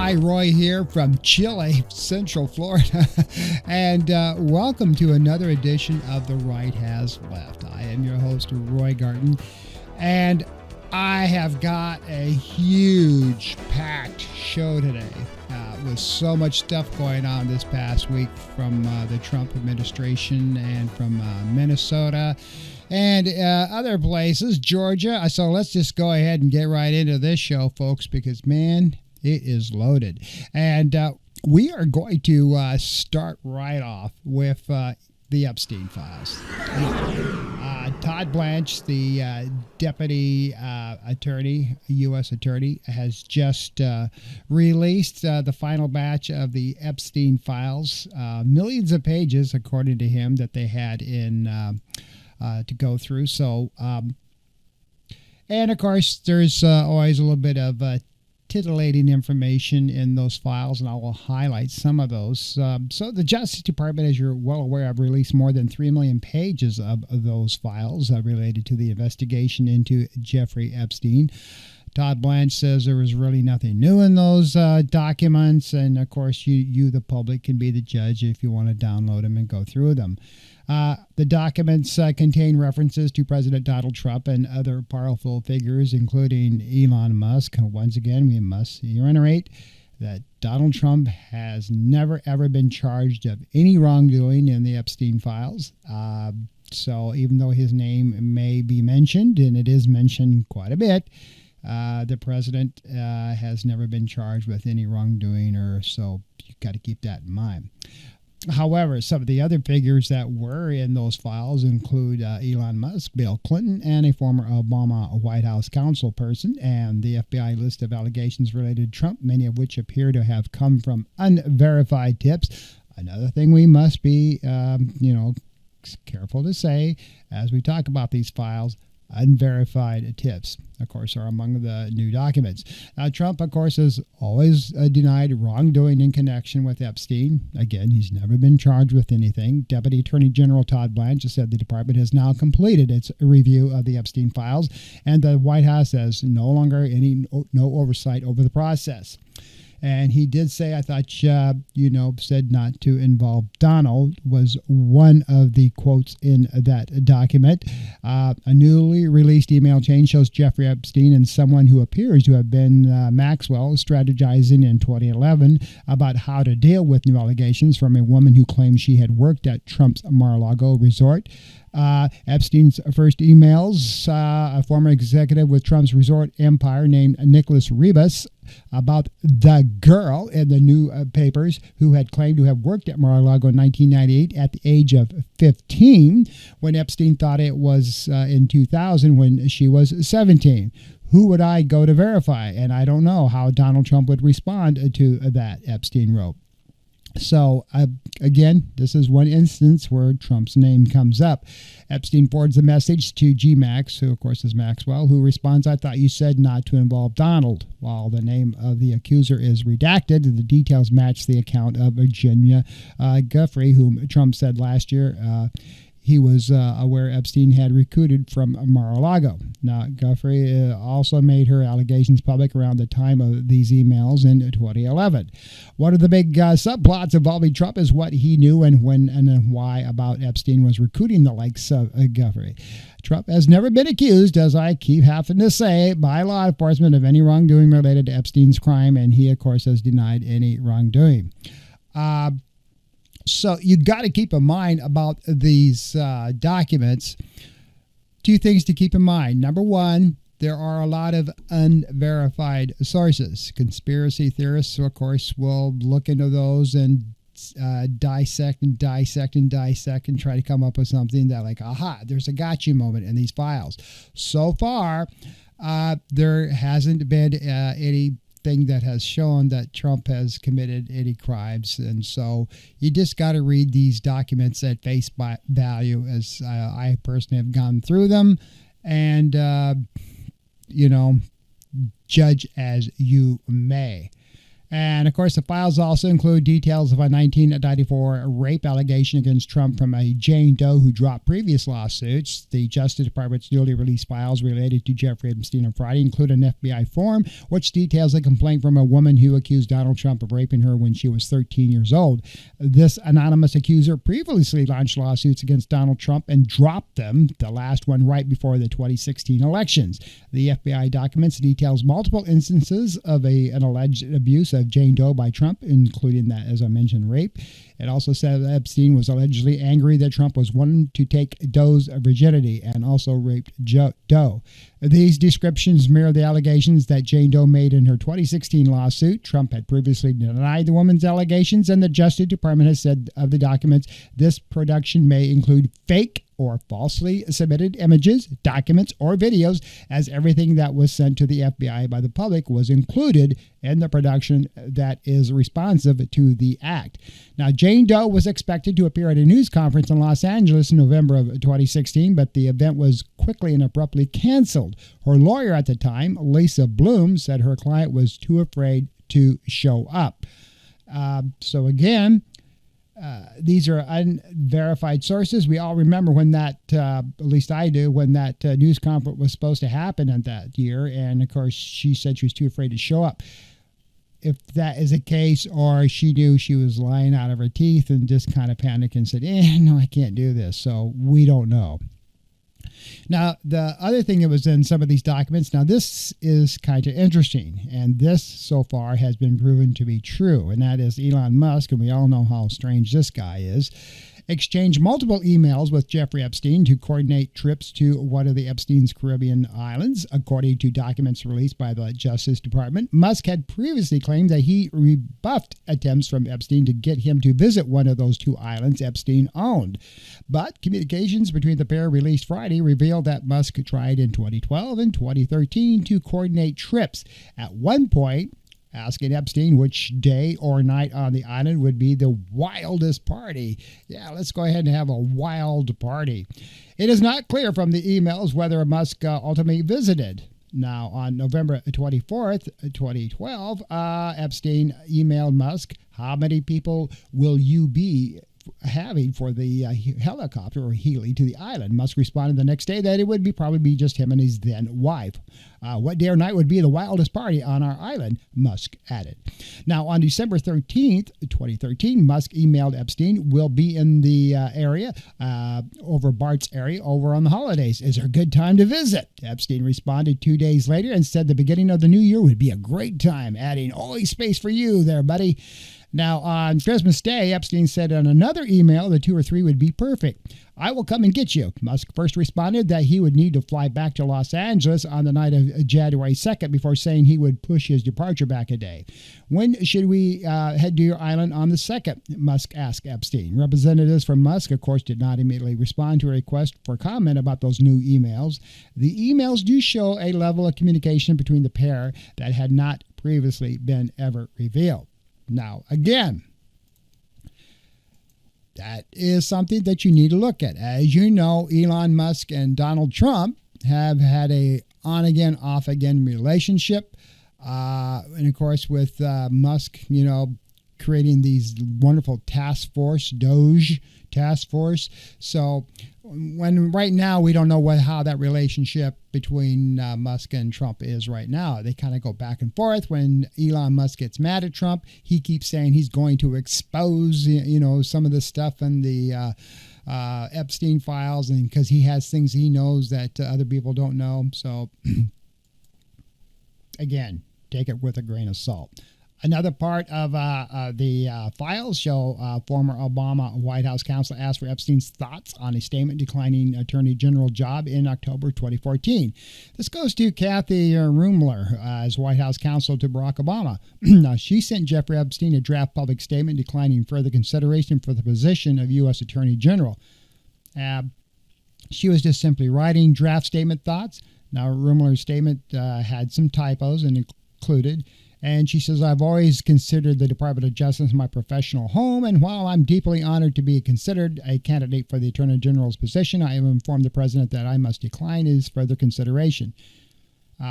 Hi, Roy here from Chile, Central Florida, and welcome to another edition of The Right Has Left. I am your host, Roy Garten, and I have got a huge packed show today with so much stuff going on this past week from the Trump administration and from Minnesota and other places, Georgia. So let's just go ahead and get right into this show, folks, because, man, it is loaded. And we are going to start right off with the Epstein files. Todd Blanche, the deputy attorney, U.S. attorney, has just released the final batch of the Epstein files, millions of pages, according to him, that they had in to go through. So, and of course, there's always a little bit of titillating information in those files, and I will highlight some of those. So the Justice Department, as you're well aware, have released more than 3 million pages of those files related to the investigation into Jeffrey Epstein. Todd Blanche says there was really nothing new in those documents, and of course you, the public, can be the judge if you want to download them and go through them. The documents contain references to President Donald Trump and other powerful figures, including Elon Musk. Once again, we must reiterate that Donald Trump has never, ever been charged of any wrongdoing in the Epstein files. So even though his name may be mentioned, and it is mentioned quite a bit, the president has never been charged with any wrongdoing, or so you've got to keep that in mind. However, some of the other figures that were in those files include Elon Musk, Bill Clinton, and a former Obama White House counsel person, and the FBI list of allegations related to Trump, many of which appear to have come from unverified tips. Another thing we must be, careful to say as we talk about these files, unverified tips, of course, are among the new documents. Now, Trump, of course, has always denied wrongdoing in connection with Epstein. Again, he's never been charged with anything. Deputy Attorney General Todd Blanche has said the department has now completed its review of the Epstein files, and the White House has no longer no oversight over the process. And he did say, I thought, said not to involve Donald was one of the quotes in that document. A newly released email chain shows Jeffrey Epstein and someone who appears to have been Maxwell strategizing in 2011 about how to deal with new allegations from a woman who claims she had worked at Trump's Mar-a-Lago resort. Epstein's first emails, a former executive with Trump's resort empire named Nicholas Rebus, about the girl in the new papers who had claimed to have worked at Mar-a-Lago in 1998 at the age of 15, when Epstein thought it was in 2000 when she was 17. Who would I go to verify? And I don't know how Donald Trump would respond to that, Epstein wrote. So, again, this is one instance where Trump's name comes up. Epstein forwards the message to G-Max, who, of course, is Maxwell, who responds, I thought you said not to involve Donald. While the name of the accuser is redacted, the details match the account of Virginia Giuffre, whom Trump said last year he was aware Epstein had recruited from Mar-a-Lago. Now, Giuffre also made her allegations public around the time of these emails in 2011. One of the big subplots involving Trump is what he knew and when and why about Epstein was recruiting the likes of Giuffre. Trump has never been accused, as I keep having to say, by law enforcement of any wrongdoing related to Epstein's crime, and he, of course, has denied any wrongdoing. So you got to keep in mind about these documents. Two things to keep in mind. Number one, there are a lot of unverified sources. Conspiracy theorists, of course, will look into those and dissect and try to come up with something that, like, aha, there's a gotcha moment in these files. So far, there hasn't been anything that has shown that Trump has committed any crimes. And so you just got to read these documents at face value, as I personally have gone through them, and, judge as you may. And of course, the files also include details of a 1994 rape allegation against Trump from a Jane Doe who dropped previous lawsuits. The Justice Department's newly released files related to Jeffrey Epstein on Friday include an FBI form which details a complaint from a woman who accused Donald Trump of raping her when she was 13 years old. This anonymous accuser previously launched lawsuits against Donald Trump and dropped them, the last one right before the 2016 elections. The FBI documents details multiple instances of an alleged abuse of Jane Doe by Trump, including that, as I mentioned, rape. It also said that Epstein was allegedly angry that Trump was wanting to take Doe's virginity and also raped Doe. These descriptions mirror the allegations that Jane Doe made in her 2016 lawsuit. Trump had previously denied the woman's allegations, and the Justice Department has said of the documents, this production may include fake or falsely submitted images, documents, or videos, as everything that was sent to the FBI by the public was included in the production that is responsive to the act. Now, Jane Doe was expected to appear at a news conference in Los Angeles in November of 2016, but the event was quickly and abruptly canceled. Her lawyer at the time, Lisa Bloom, said her client was too afraid to show up. So again, these are unverified sources. We all remember when that, at least I do, when that news conference was supposed to happen in that year. And of course, she said she was too afraid to show up. If that is the case, or she knew she was lying out of her teeth and just kind of panicked and said, no, I can't do this. So we don't know. Now, the other thing that was in some of these documents, now this is kind of interesting, and this so far has been proven to be true, and that is Elon Musk, and we all know how strange this guy is, exchanged multiple emails with Jeffrey Epstein to coordinate trips to one of the Epstein's Caribbean islands. According to documents released by the Justice Department, Musk had previously claimed that he rebuffed attempts from Epstein to get him to visit one of those two islands Epstein owned. But communications between the pair released Friday revealed that Musk tried in 2012 and 2013 to coordinate trips. At one point, asking Epstein which day or night on the island would be the wildest party. Yeah, let's go ahead and have a wild party. It is not clear from the emails whether Musk ultimately visited. Now, on November 24th, 2012, Epstein emailed Musk, how many people will you be having for the helicopter or heli to the island? Musk responded the next day that it would probably be just him and his then wife. What day or night would be the wildest party on our island? Musk added. Now, on December 13th, 2013, Musk emailed Epstein, will be in the area, over Bart's area, over on the holidays. Is there a good time to visit? Epstein responded 2 days later and said the beginning of the new year would be a great time, adding, always space for you there, buddy. Now, on Christmas Day, Epstein said in another email that 2 or 3 would be perfect. I will come and get you. Musk first responded that he would need to fly back to Los Angeles on the night of January 2nd before saying he would push his departure back a day. When should we head to your island on the 2nd? Musk asked Epstein. Representatives from Musk, of course, did not immediately respond to a request for comment about those new emails. The emails do show a level of communication between the pair that had not previously been ever revealed. Now, again, that is something that you need to look at. As you know, Elon Musk and Donald Trump have had a on-again, off-again relationship. And, of course, with Musk, creating these wonderful task force, Doge task force. So right now we don't know how that relationship between Musk and Trump is right now. They kind of go back and forth. When Elon Musk gets mad at Trump, he keeps saying he's going to expose, some of the stuff in the Epstein files, and because he has things he knows that other people don't know. So again, take it with a grain of salt. Another part of the files show former Obama White House counsel asked for Epstein's thoughts on a statement declining Attorney General job in October 2014. This goes to Kathy Rumler as White House counsel to Barack Obama. Now, she sent Jeffrey Epstein a draft public statement declining further consideration for the position of U.S. Attorney General. She was just simply writing draft statement thoughts. Now, Rumler's statement had some typos and included. And she says, I've always considered the Department of Justice my professional home, and while I'm deeply honored to be considered a candidate for the Attorney General's position, I have informed the President that I must decline his further consideration.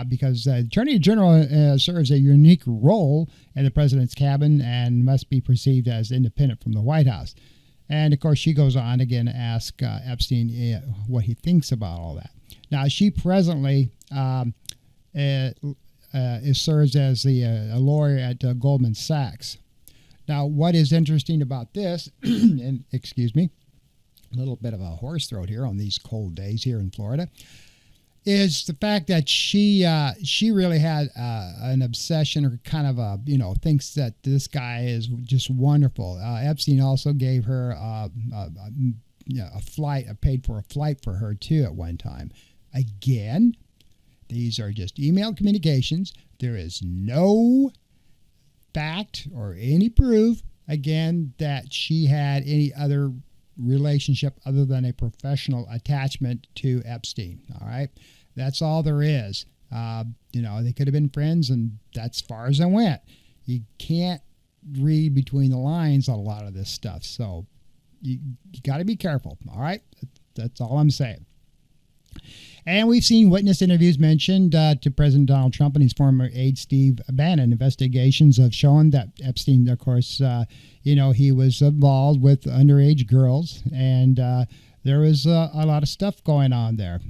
because the Attorney General serves a unique role in the president's cabinet and must be perceived as independent from the White House. And, of course, she goes on again to ask Epstein what he thinks about all that. Now, she presently serves as a lawyer at Goldman Sachs. Now, what is interesting about this, and excuse me, a little bit of a hoarse throat here on these cold days here in Florida, is the fact that she really had an obsession, or kind of thinks that this guy is just wonderful. Epstein also gave her a flight, paid for a flight for her too at one time. Again, these are just email communications. There is no fact or any proof, again, that she had any other relationship other than a professional attachment to Epstein. All right, that's all there is. They could have been friends, and that's as far as it went. You can't read between the lines on a lot of this stuff, so you got to be careful. All right, that's all I'm saying. And we've seen witness interviews mentioned to President Donald Trump and his former aide Steve Bannon. Investigations have shown that Epstein, of course, he was involved with underage girls, and there was a lot of stuff going on there.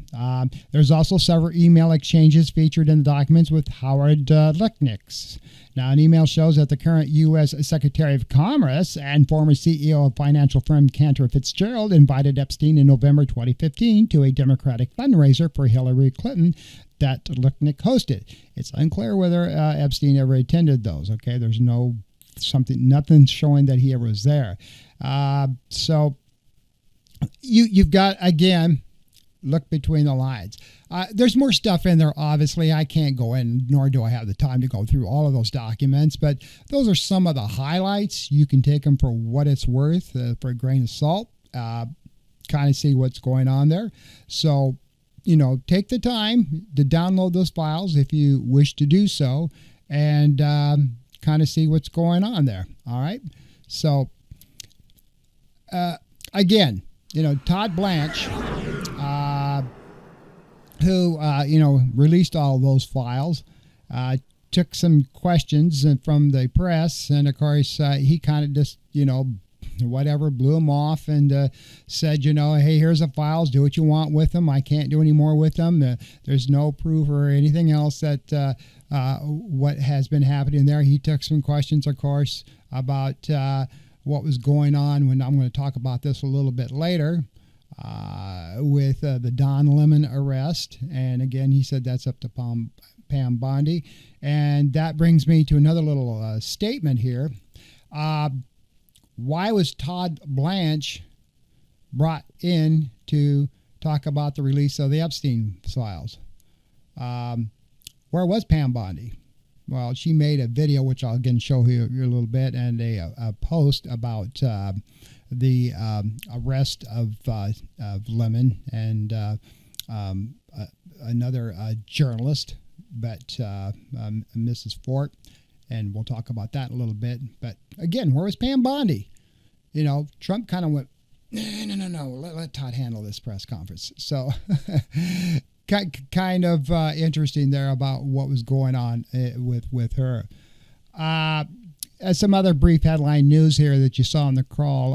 There's also several email exchanges featured in the documents with Howard Lutnick. Now, an email shows that the current U.S. Secretary of Commerce and former CEO of financial firm Cantor Fitzgerald invited Epstein in November 2015 to a Democratic fundraiser for Hillary Clinton that Lutnick hosted. It's unclear whether Epstein ever attended those. Okay, there's nothing showing that he ever was there. So you've got, again, look between the lines. There's more stuff in there, obviously. I can't go in, nor do I have the time to go through all of those documents, but those are some of the highlights. You can take them for what it's worth, for a grain of salt, kind of see what's going on there. So, take the time to download those files if you wish to do so, and kind of see what's going on there. All right. So, again, Todd Blanche, who, released all of those files, took some questions from the press. And, of course, he kind of just, blew them off and said, hey, here's the files. Do what you want with them. I can't do any more with them. There's no proof or anything else that what has been happening there. He took some questions, of course, about what was going on when I'm going to talk about this a little bit later. With the Don Lemon arrest. And again, he said that's up to Pam Bondi. And that brings me to another little statement here. Why was Todd Blanche brought in to talk about the release of the Epstein files? Where was Pam Bondi? Well, she made a video, which I'll again show you a little bit, and a post about the arrest of Lemon and another journalist, but Mrs. Fort, and we'll talk about that in a little bit. But again, where was Pam Bondi? Trump kind of went, no, let Todd handle this press conference. So kind of interesting there about what was going on with her. Some other brief headline news here that you saw on the crawl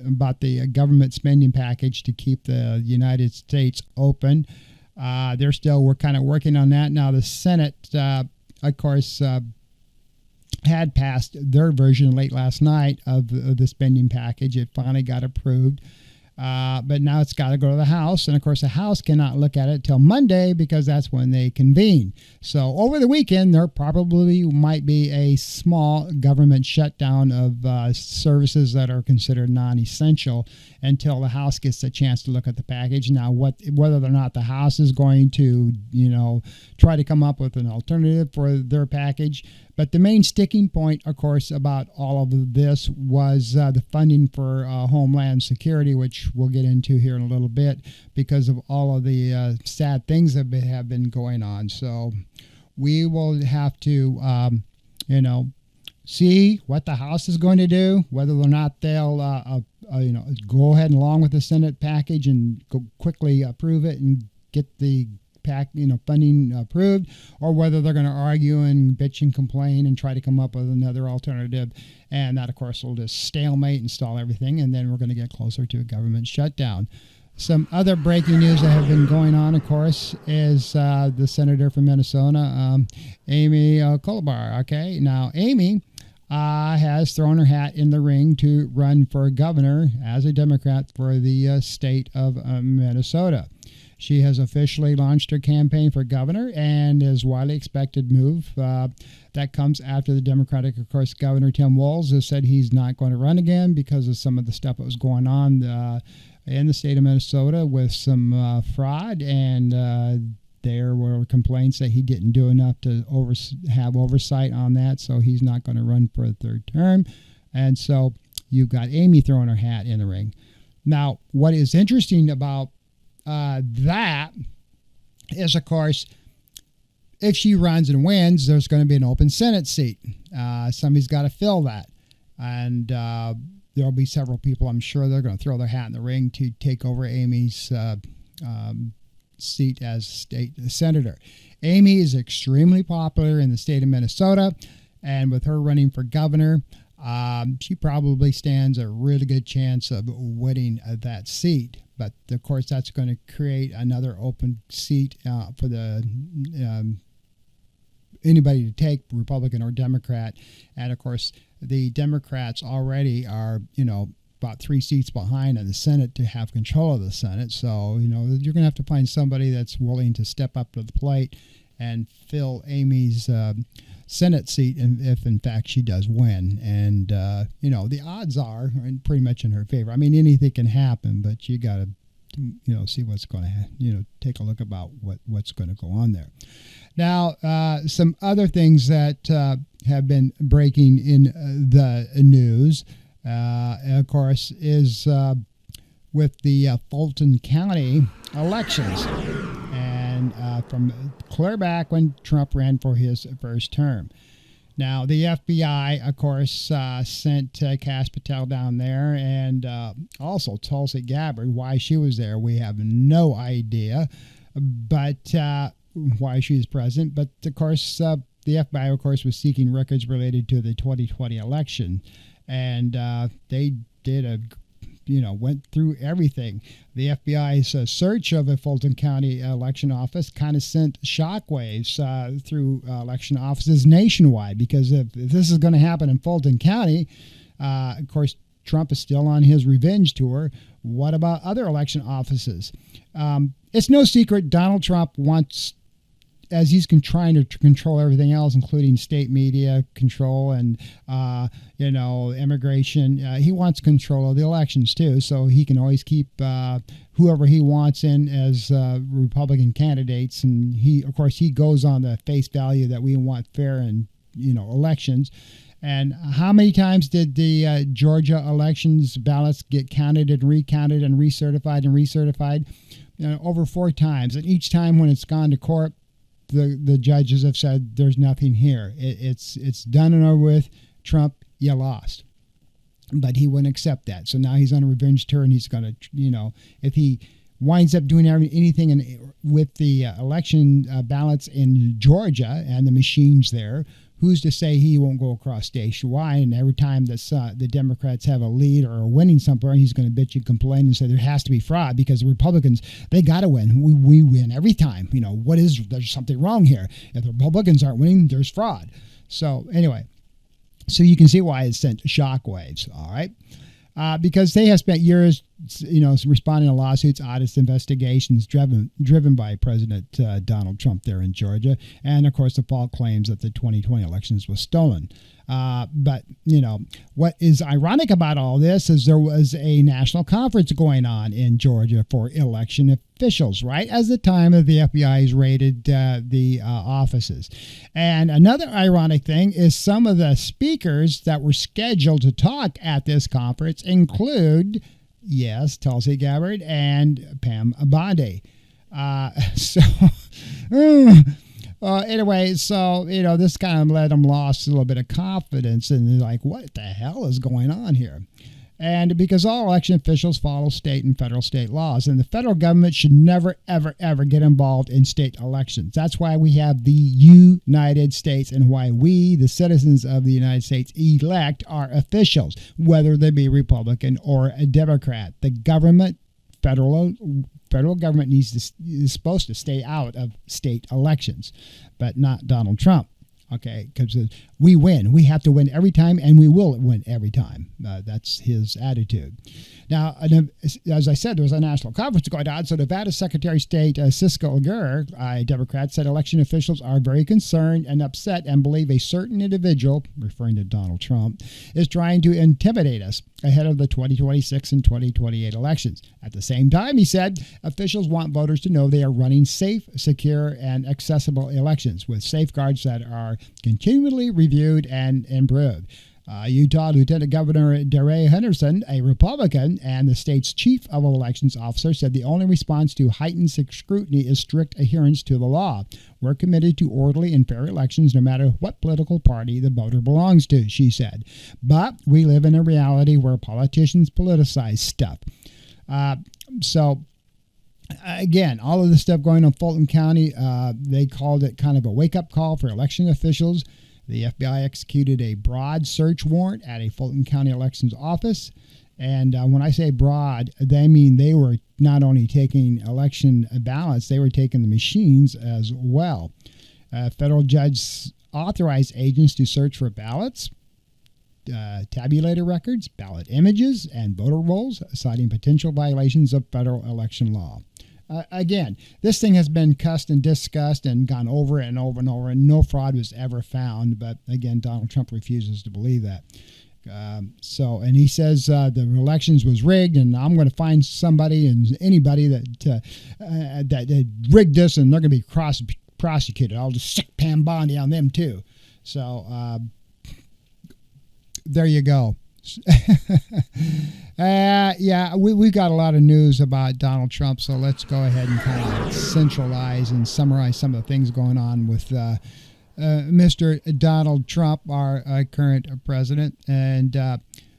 about the government spending package to keep the United States open. We're kind of working on that. Now, the Senate, of course, had passed their version late last night of the spending package. It finally got approved. But now it's got to go to the House. And, of course, the House cannot look at it till Monday because that's when they convene. So over the weekend, there probably might be a small government shutdown of services that are considered non-essential until the House gets a chance to look at the package. Now, whether or not the House is going to, try to come up with an alternative for their package. But the main sticking point, of course, about all of this was the funding for Homeland Security, which we'll get into here in a little bit because of all of the sad things that have been going on. So we will have to, see what the House is going to do, whether or not they'll, go ahead and along with the Senate package and go quickly approve it and get the funding approved, or whether they're going to argue and bitch and complain and try to come up with another alternative. And that, of course, will just stalemate and stall everything, and then we're going to get closer to a government shutdown. Some other breaking news that have been going on, of course, is the senator from Minnesota, Amy Klobuchar. Okay, now Amy has thrown her hat in the ring to run for governor as a Democrat for the state of Minnesota. She has officially launched her campaign for governor, and is widely expected move that comes after the Democratic, of course, Governor Tim Walz has said he's not going to run again because of some of the stuff that was going on in the state of Minnesota with some fraud, and there were complaints that he didn't do enough to have oversight on that, so he's not going to run for a third term. And so you've got Amy throwing her hat in the ring. Now, what is interesting about that is, of course, if she runs and wins, there's going to be an open Senate seat. Somebody's got to fill that. And there'll be several people, I'm sure, they're going to throw their hat in the ring to take over Amy's seat as state senator. Amy is extremely popular in the state of Minnesota, and with her running for governor, she probably stands a really good chance of winning that seat. But of course, that's going to create another open seat for the anybody to take, Republican or Democrat. And of course, the Democrats already are, about 3 seats behind in the Senate to have control of the Senate. So, you're going to have to find somebody that's willing to step up to the plate and fill Amy's Senate seat, if in fact she does win. And, the odds are pretty much in her favor. I mean, anything can happen, but you got to, see what's going to, take a look about what's going to go on there. Now, some other things that have been breaking in the news, of course, is with the Fulton County elections, and from clear back when Trump ran for his first term. Now, the FBI, of course, sent Kash Patel down there, and also Tulsi Gabbard. Why she was there, we have no idea, but why she was present. But, of course, the FBI, of course, was seeking records related to the 2020 election, and they did went through everything. The FBI's search of a Fulton County election office kind of sent shockwaves through election offices nationwide, because if this is going to happen in Fulton County, of course, Trump is still on his revenge tour. What about other election offices? It's no secret Donald Trump wants, as he's trying to control everything else, including state media control and, immigration, he wants control of the elections too, so he can always keep whoever he wants in as Republican candidates. And he goes on the face value that we want fair and, elections. And how many times did the Georgia elections ballots get counted and recounted and recertified? Over 4 times. And each time when it's gone to court, the judges have said there's nothing here. It's done and over with. Trump, you lost. But he wouldn't accept that. So now he's on a revenge tour, and he's going to, if he winds up doing anything with the election ballots in Georgia and the machines there, who's to say he won't go across statewide? And every time the Democrats have a lead or are winning somewhere, he's going to bitch and complain and say there has to be fraud because the Republicans, they got to win. We win every time. There's something wrong here. If the Republicans aren't winning, there's fraud. So anyway, so you can see why it sent shockwaves. All right. Because they have spent years, responding to lawsuits, audits, investigations driven by President Donald Trump there in Georgia, and of course the false claims that the 2020 elections was stolen. But what is ironic about all this is there was a national conference going on in Georgia for election officials, right as the time of the FBI's raided the offices. And another ironic thing is some of the speakers that were scheduled to talk at this conference include, yes, Tulsi Gabbard and Pam Bondi. Anyway, so, this kind of let them lose a little bit of confidence, and they're like, what the hell is going on here? And because all election officials follow state and federal state laws, and the federal government should never, ever, ever get involved in state elections. That's why we have the United States and why we, the citizens of the United States, elect our officials, whether they be Republican or a Democrat. The government, federal government is supposed to stay out of state elections, but not Donald Trump. Okay, because we win. We have to win every time, and we will win every time. That's his attitude. Now, as I said, there was a national conference going on. So Nevada Secretary of State Cisco Aguirre, a Democrat, said election officials are very concerned and upset and believe a certain individual, referring to Donald Trump, is trying to intimidate us ahead of the 2026 and 2028 elections. At the same time, he said, officials want voters to know they are running safe, secure, and accessible elections with safeguards that are continually reviewed and improved. Utah Lieutenant Governor DeRay Henderson, a Republican and the state's chief of elections officer, said the only response to heightened scrutiny is strict adherence to the law. We're committed to orderly and fair elections no matter what political party the voter belongs to, she said. But we live in a reality where politicians politicize stuff. Again, all of this stuff going on in Fulton County, they called it kind of a wake-up call for election officials. The FBI executed a broad search warrant at a Fulton County elections office. And when I say broad, they mean they were not only taking election ballots, they were taking the machines as well. Federal judge authorized agents to search for ballots, tabulator records, ballot images, and voter rolls, citing potential violations of federal election law. Again, this thing has been cussed and discussed and gone over and over and over, and no fraud was ever found. But again, Donald Trump refuses to believe that. And he says the elections was rigged, and I'm going to find somebody and anybody that rigged this, and they're going to be prosecuted. I'll just stick Pam Bondi on them too. So there you go. We've got a lot of news about Donald Trump, so let's go ahead and kind of centralize and summarize some of the things going on with Mr. Donald Trump, our current president, and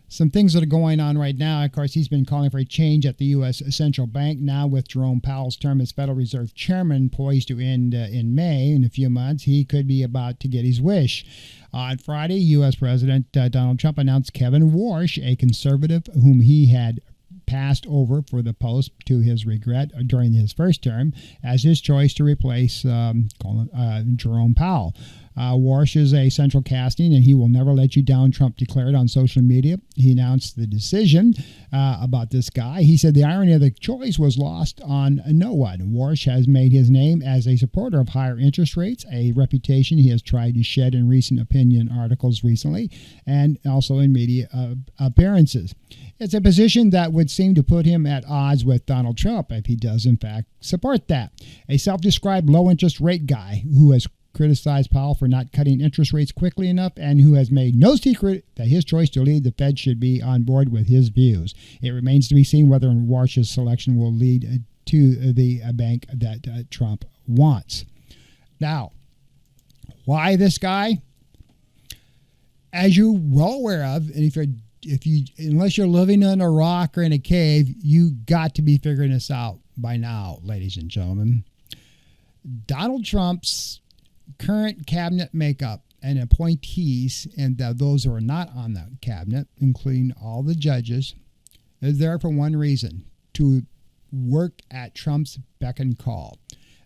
some things that are going on right now. Of course, he's been calling for a change at the U.S. Central Bank now with Jerome Powell's term as Federal Reserve Chairman poised to end in May. In a few months, he could be about to get his wish. On Friday, U.S. President Donald Trump announced Kevin Warsh, a conservative whom he had passed over for the post to his regret during his first term, as his choice to replace Jerome Powell. Warsh is a central casting, and he will never let you down, Trump declared on social media. He announced the decision about this guy. He said the irony of the choice was lost on no one. Warsh has made his name as a supporter of higher interest rates, a reputation he has tried to shed in recent opinion articles recently, and also in media appearances. It's a position that would seem to put him at odds with Donald Trump if he does, in fact, support that. A self-described low-interest rate guy who has criticized Powell for not cutting interest rates quickly enough and who has made no secret that his choice to lead the Fed should be on board with his views. It remains to be seen whether Warsh's selection will lead to the bank that Trump wants. Now, why this guy? As you're well aware of, and unless you're living in a rock or in a cave, you got to be figuring this out by now, ladies and gentlemen. Donald Trump's current cabinet makeup and appointees, and those who are not on that cabinet, including all the judges, is there for one reason: to work at Trump's beck and call.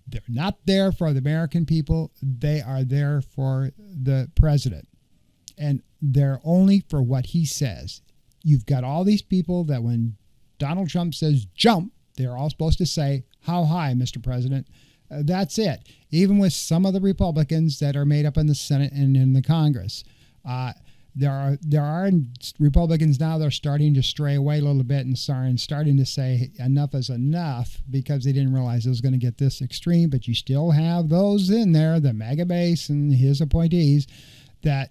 They're not there for the American people. They are there for the president. And they're only for what he says. You've got all these people that when Donald Trump says jump, they're all supposed to say, how high, Mr. President? That's it. Even with some of the Republicans that are made up in the Senate and in the Congress. There are Republicans now that are starting to stray away a little bit and starting to say enough is enough because they didn't realize it was going to get this extreme. But you still have those in there, the MAGA base and his appointees, that,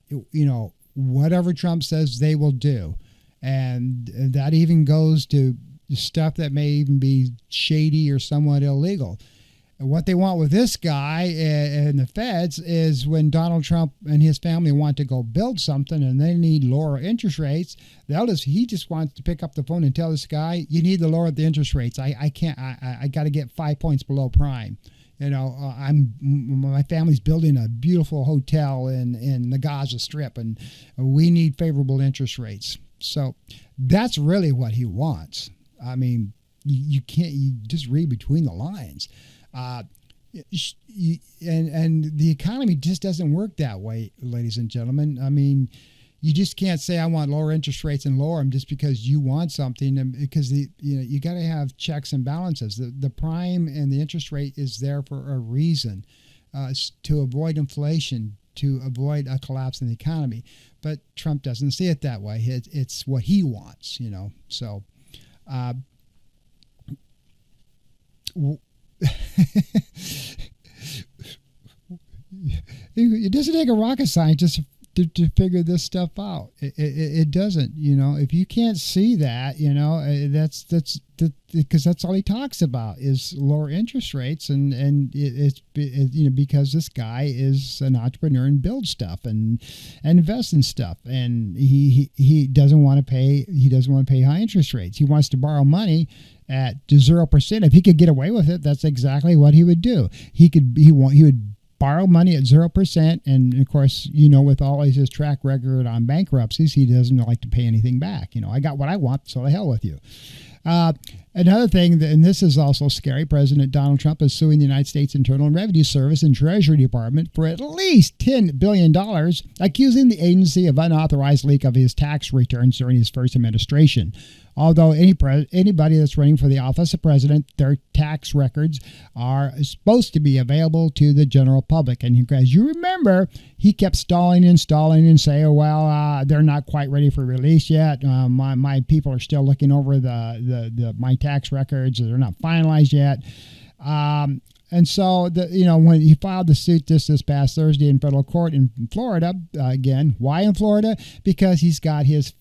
whatever Trump says, they will do. And that even goes to stuff that may even be shady or somewhat illegal. What they want with this guy and the feds is when Donald Trump and his family want to go build something and they need lower interest rates, he just wants to pick up the phone and tell this guy, you need to lower the interest rates. I can't. I got to get 5 points below prime. My family's building a beautiful hotel in the Gaza Strip, and we need favorable interest rates. So that's really what he wants. I mean, you just read between the lines. And the economy just doesn't work that way, ladies and gentlemen. I mean, you just can't say I want lower interest rates and lower them just because you want something, and because you got to have checks and balances. The prime and the interest rate is there for a reason, to avoid inflation, to avoid a collapse in the economy. But Trump doesn't see it that way. It's what he wants, So, it doesn't take a rocket scientist to figure this stuff out. It doesn't. If you can't see that, that's because that's all he talks about is lower interest rates, and it's because this guy is an entrepreneur and builds stuff and invests in stuff, and he doesn't want to pay high interest rates. He wants to borrow money at 0%. If he could get away with it, that's exactly what he would do. He would borrow money at 0%, and of course, with all his track record on bankruptcies, he doesn't like to pay anything back. I got what I want, so the hell with you. Another thing, and this is also scary, President Donald Trump is suing the United States Internal Revenue Service and Treasury Department for at least $10 billion, accusing the agency of unauthorized leak of his tax returns during his first administration. Although anybody that's running for the office of president, their tax records are supposed to be available to the general public. And as you remember, he kept stalling and saying, oh, well, they're not quite ready for release yet. My people are still looking over my tax records. They're not finalized yet. And so, when he filed the suit this past Thursday in federal court in Florida, again, why in Florida? Because he's got his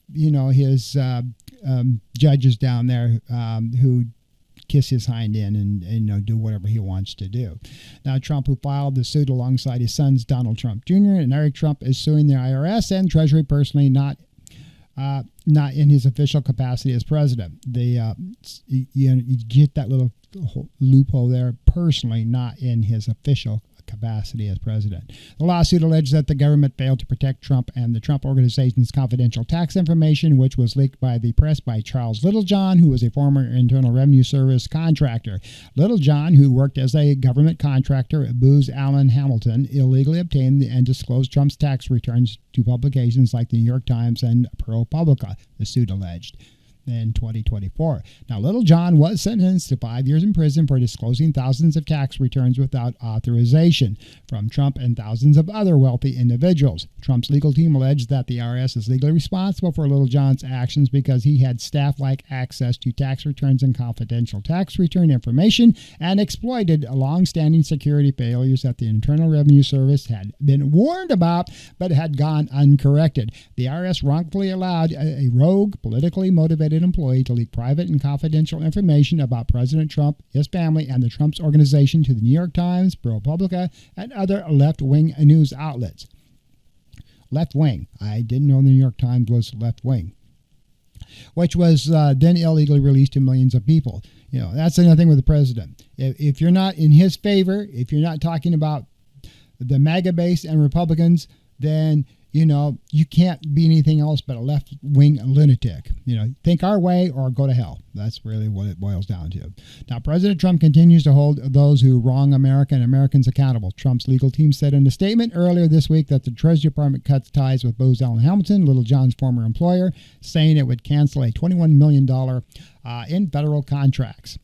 judges down there who kiss his hind end and do whatever he wants to do. Now, Trump, who filed the suit alongside his sons, Donald Trump Jr. and Eric Trump, is suing the IRS and Treasury personally, not in his official capacity as president. You get that little loophole there, personally, not in his official capacity as president. The lawsuit alleges that the government failed to protect Trump and the Trump Organization's confidential tax information, which was leaked by the press by Charles Littlejohn, who was a former Internal Revenue Service contractor. Littlejohn, who worked as a government contractor at Booz Allen Hamilton, illegally obtained and disclosed Trump's tax returns to publications like the New York Times and ProPublica, the suit alleged. In 2024. Now, Littlejohn was sentenced to 5 years in prison for disclosing thousands of tax returns without authorization from Trump and thousands of other wealthy individuals. Trump's legal team alleged that the IRS is legally responsible for Littlejohn's actions because he had staff-like access to tax returns and confidential tax return information and exploited long-standing security failures that the Internal Revenue Service had been warned about but had gone uncorrected. The IRS wrongfully allowed a rogue, politically motivated employee to leak private and confidential information about President Trump, his family, and the Trump's organization to the New York Times, ProPublica, and other left-wing news outlets. Left-wing. I didn't know the New York Times was left-wing. Which was then illegally released to millions of people. That's another thing with the president. If you're not in his favor, if you're not talking about the MAGA base and Republicans, then you can't be anything else but a left-wing lunatic. Think our way or go to hell. That's really what it boils down to. Now, President Trump continues to hold those who wrong America and Americans accountable. Trump's legal team said in a statement earlier this week that the Treasury Department cuts ties with Booz Allen Hamilton, Littlejohn's former employer, saying it would cancel a $21 million in federal contracts.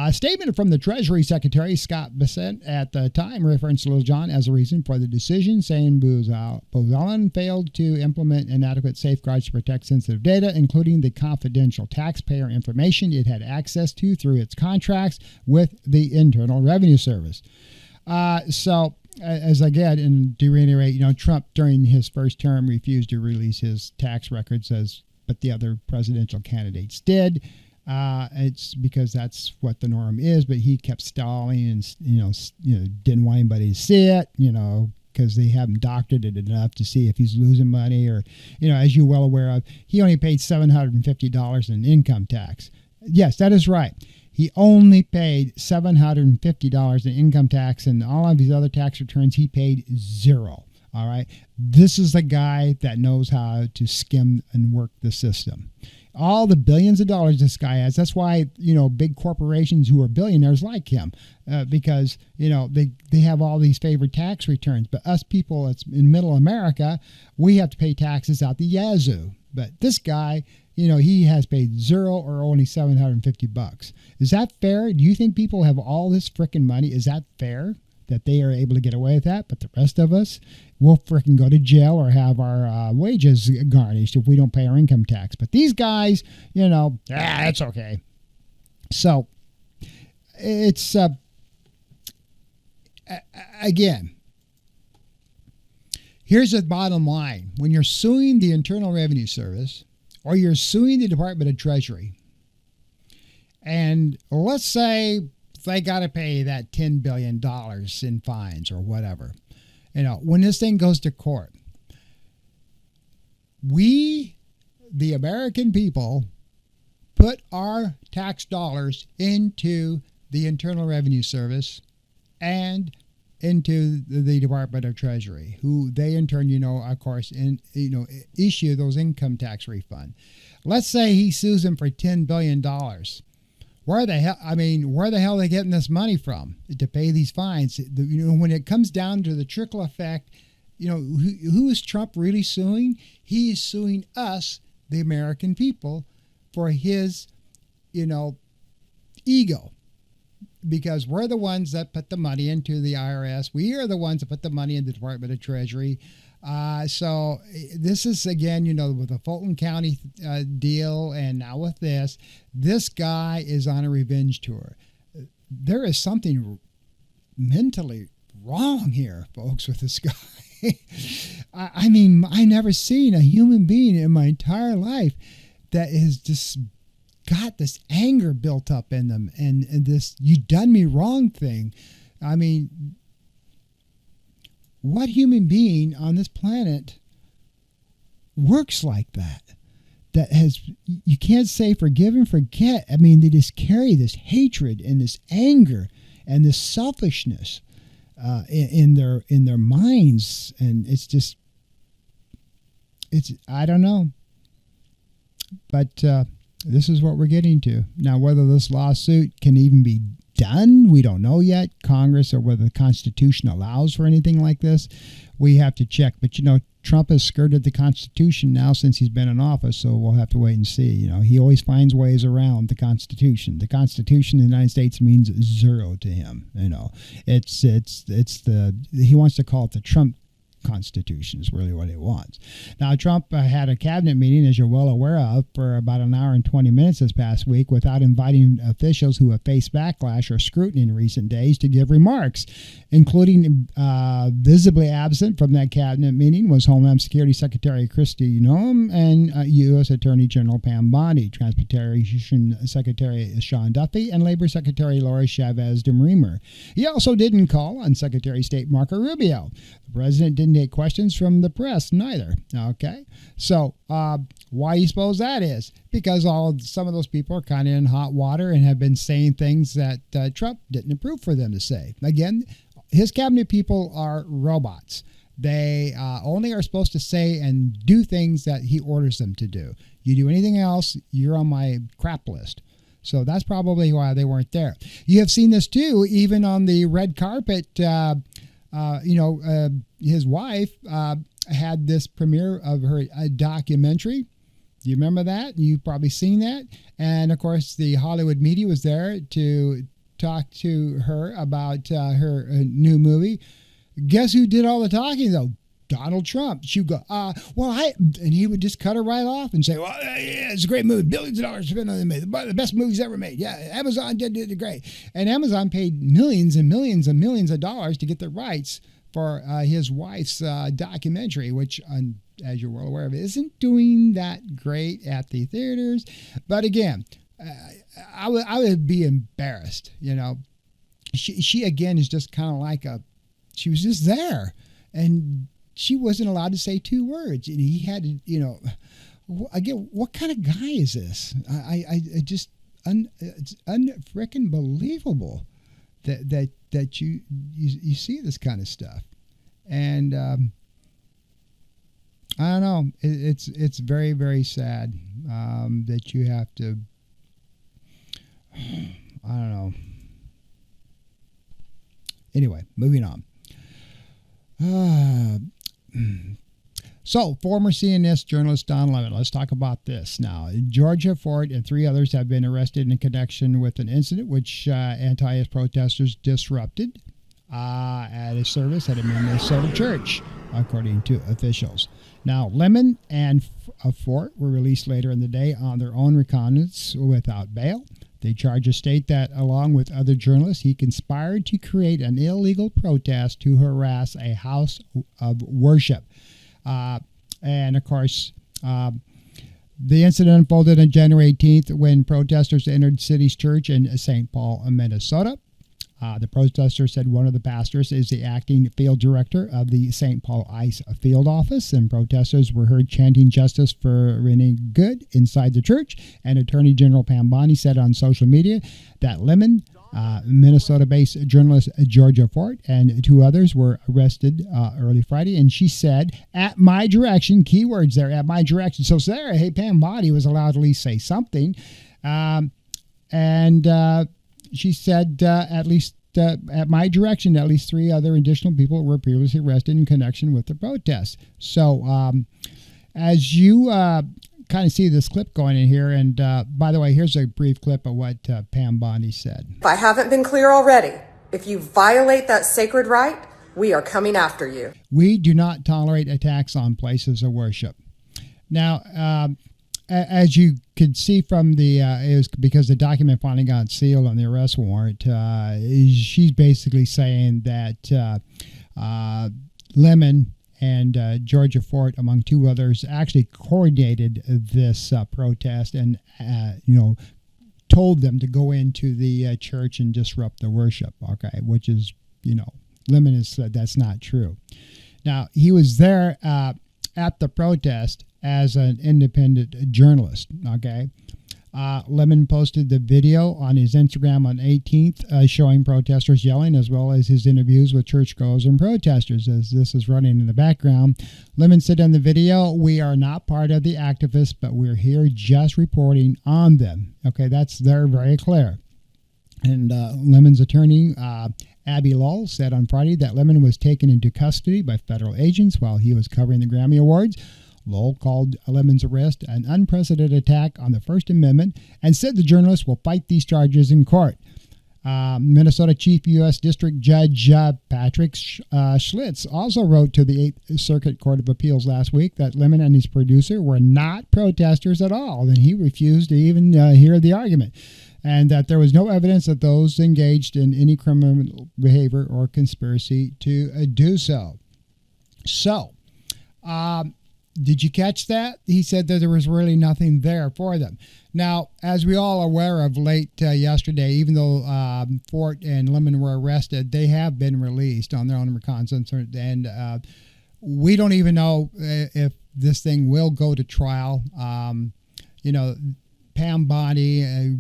A statement from the Treasury Secretary, Scott Bessent, at the time referenced Littlejohn as a reason for the decision, saying Booz Allen failed to implement inadequate safeguards to protect sensitive data, including the confidential taxpayer information it had access to through its contracts with the Internal Revenue Service. As again, and to reiterate, Trump during his first term refused to release his tax records, but the other presidential candidates did. It's because that's what the norm is, but he kept stalling and didn't want anybody to see it, because they haven't doctored it enough to see if he's losing money or, as you're well aware of, he only paid $750 in income tax. Yes, that is right. He only paid $750 in income tax, and all of his other tax returns, he paid zero. All right. This is the guy that knows how to skim and work the system. All the billions of dollars this guy has. That's why, big corporations who are billionaires like him, because, they have all these favored tax returns. But us people that's in middle America, we have to pay taxes out the yazoo. But this guy, he has paid zero or only $750. Is that fair? Do you think people have all this frickin' money? Is that fair that they are able to get away with that? But the rest of us, we'll frickin' go to jail or have our wages garnished if we don't pay our income tax. But these guys, that's okay. So it's, again, here's the bottom line. When you're suing the Internal Revenue Service or you're suing the Department of Treasury, and let's say they got to pay that $10 billion in fines or whatever, when this thing goes to court, we, the American people, put our tax dollars into the Internal Revenue Service and into the Department of Treasury, who they in turn, of course, issue those income tax refund. Let's say he sues them for $10 billion. Where the hell are they getting this money from to pay these fines? When it comes down to the trickle effect, who is Trump really suing? He is suing us, the American people, for his, ego. Because we're the ones that put the money into the IRS. We are the ones that put the money in the Department of Treasury. So this is, again, with the Fulton County deal, and now with this guy is on a revenge tour. There is something mentally wrong here, folks, with this guy. I never seen a human being in my entire life that is just got this anger built up in them and this "you done me wrong" thing. What human being on this planet works like that? That has, you can't say forgive and forget. They just carry this hatred and this anger and this selfishness in their minds, and it's I don't know, but this is what we're getting to now. Whether this lawsuit can even be done, we don't know yet. Congress, or whether the Constitution allows for anything like this, we have to check. But Trump has skirted the Constitution now since he's been in office, so we'll have to wait and see. He always finds ways around the Constitution. The Constitution of the United States means zero to him. It's he wants to call it the Trump Constitution is really what he wants. Now, Trump had a cabinet meeting, as you're well aware of, for about an hour and 20 minutes this past week without inviting officials who have faced backlash or scrutiny in recent days to give remarks, including visibly absent from that cabinet meeting was Homeland Security Secretary Kristi Noem and U.S. Attorney General Pam Bondi, Transportation Secretary Sean Duffy, and Labor Secretary Laura Chavez DeMarimer. He also didn't call on Secretary of State Marco Rubio. The president didn't take questions from the press neither. Okay, so why do you suppose that is? Because some of those people are kind of in hot water and have been saying things that Trump didn't approve for them to say. Again, his cabinet people are robots. They only are supposed to say and do things that he orders them to do. You do anything else, you're on my crap list. So that's probably why they weren't there. You have seen this too, even on the red carpet. His wife had this premiere of her documentary. Do you remember that? You've probably seen that. And of course, the Hollywood media was there to talk to her about her new movie. Guess who did all the talking, though? Donald Trump. She'd go, and he would just cut her right off and say, well, yeah, it's a great movie. Billions of dollars spent on it. The best movies ever made. Yeah, Amazon did great. And Amazon paid millions and millions and millions of dollars to get the rights for his wife's documentary, which, as you're well aware of, isn't doing that great at the theaters. But again, I would be embarrassed. She again is just kind of like she was just there, and she wasn't allowed to say two words, and he had to, again, what kind of guy is this? I just it's unfreaking believable that you see this kind of stuff, and I don't know. It's very, very sad that you have to. I don't know. Anyway, moving on. So, former CNS journalist Don Lemon. Let's talk about this now. Georgia Fort and 3 others have been arrested in connection with an incident which anti-ICE protesters disrupted at a service at a Minnesota church, according to officials. Now, Lemon and Fort were released later in the day on their own recognizance without bail. The charges state that, along with other journalists, he conspired to create an illegal protest to harass a house of worship. And, of course, the incident unfolded on January 18th when protesters entered the city's church in St. Paul, Minnesota. The protesters said one of the pastors is the acting field director of the St. Paul ICE field office, and protesters were heard chanting justice for Renee Good inside the church. And Attorney General Pam Bondi said on social media that Lemon, Minnesota-based journalist Georgia Fort, and 2 others were arrested early Friday. And she said, at my direction, keywords there, at my direction. So Sarah, hey, Pam Bondi was allowed to at least say something. She said, at my direction, at least 3 other additional people were previously arrested in connection with the protest. So, as you kind of see this clip going in here, and by the way, here's a brief clip of what Pam Bondi said. If I haven't been clear already, if you violate that sacred right, we are coming after you. We do not tolerate attacks on places of worship. Now, as you could see from the, it was because the document finally got sealed on the arrest warrant, she's basically saying that Lemon and Georgia Fort, among 2 others, actually coordinated this protest and, told them to go into the church and disrupt the worship, okay, which is, Lemon has said that's not true. Now, he was there at the protest as an independent journalist, okay? Lemon posted the video on his Instagram on 18th showing protesters yelling, as well as his interviews with churchgoers and protesters. As this is running in the background, Lemon said in the video, we are not part of the activists, but we're here just reporting on them. Okay, that's there, very clear. And Lemon's attorney, Abby Lull, said on Friday that Lemon was taken into custody by federal agents while he was covering the Grammy Awards. Lowell called Lemon's arrest an unprecedented attack on the First Amendment and said the journalist will fight these charges in court. Minnesota Chief U.S. District Judge Patrick Schlitz also wrote to the 8th Circuit Court of Appeals last week that Lemon and his producer were not protesters at all, and he refused to even hear the argument, and that there was no evidence that those engaged in any criminal behavior or conspiracy to do so. So, did you catch that? He said that there was really nothing there for them. Now, as we all are aware of late yesterday, even though Fort and Lemon were arrested, they have been released on their own reconnaissance, and we don't even know if this thing will go to trial. Pam Bondi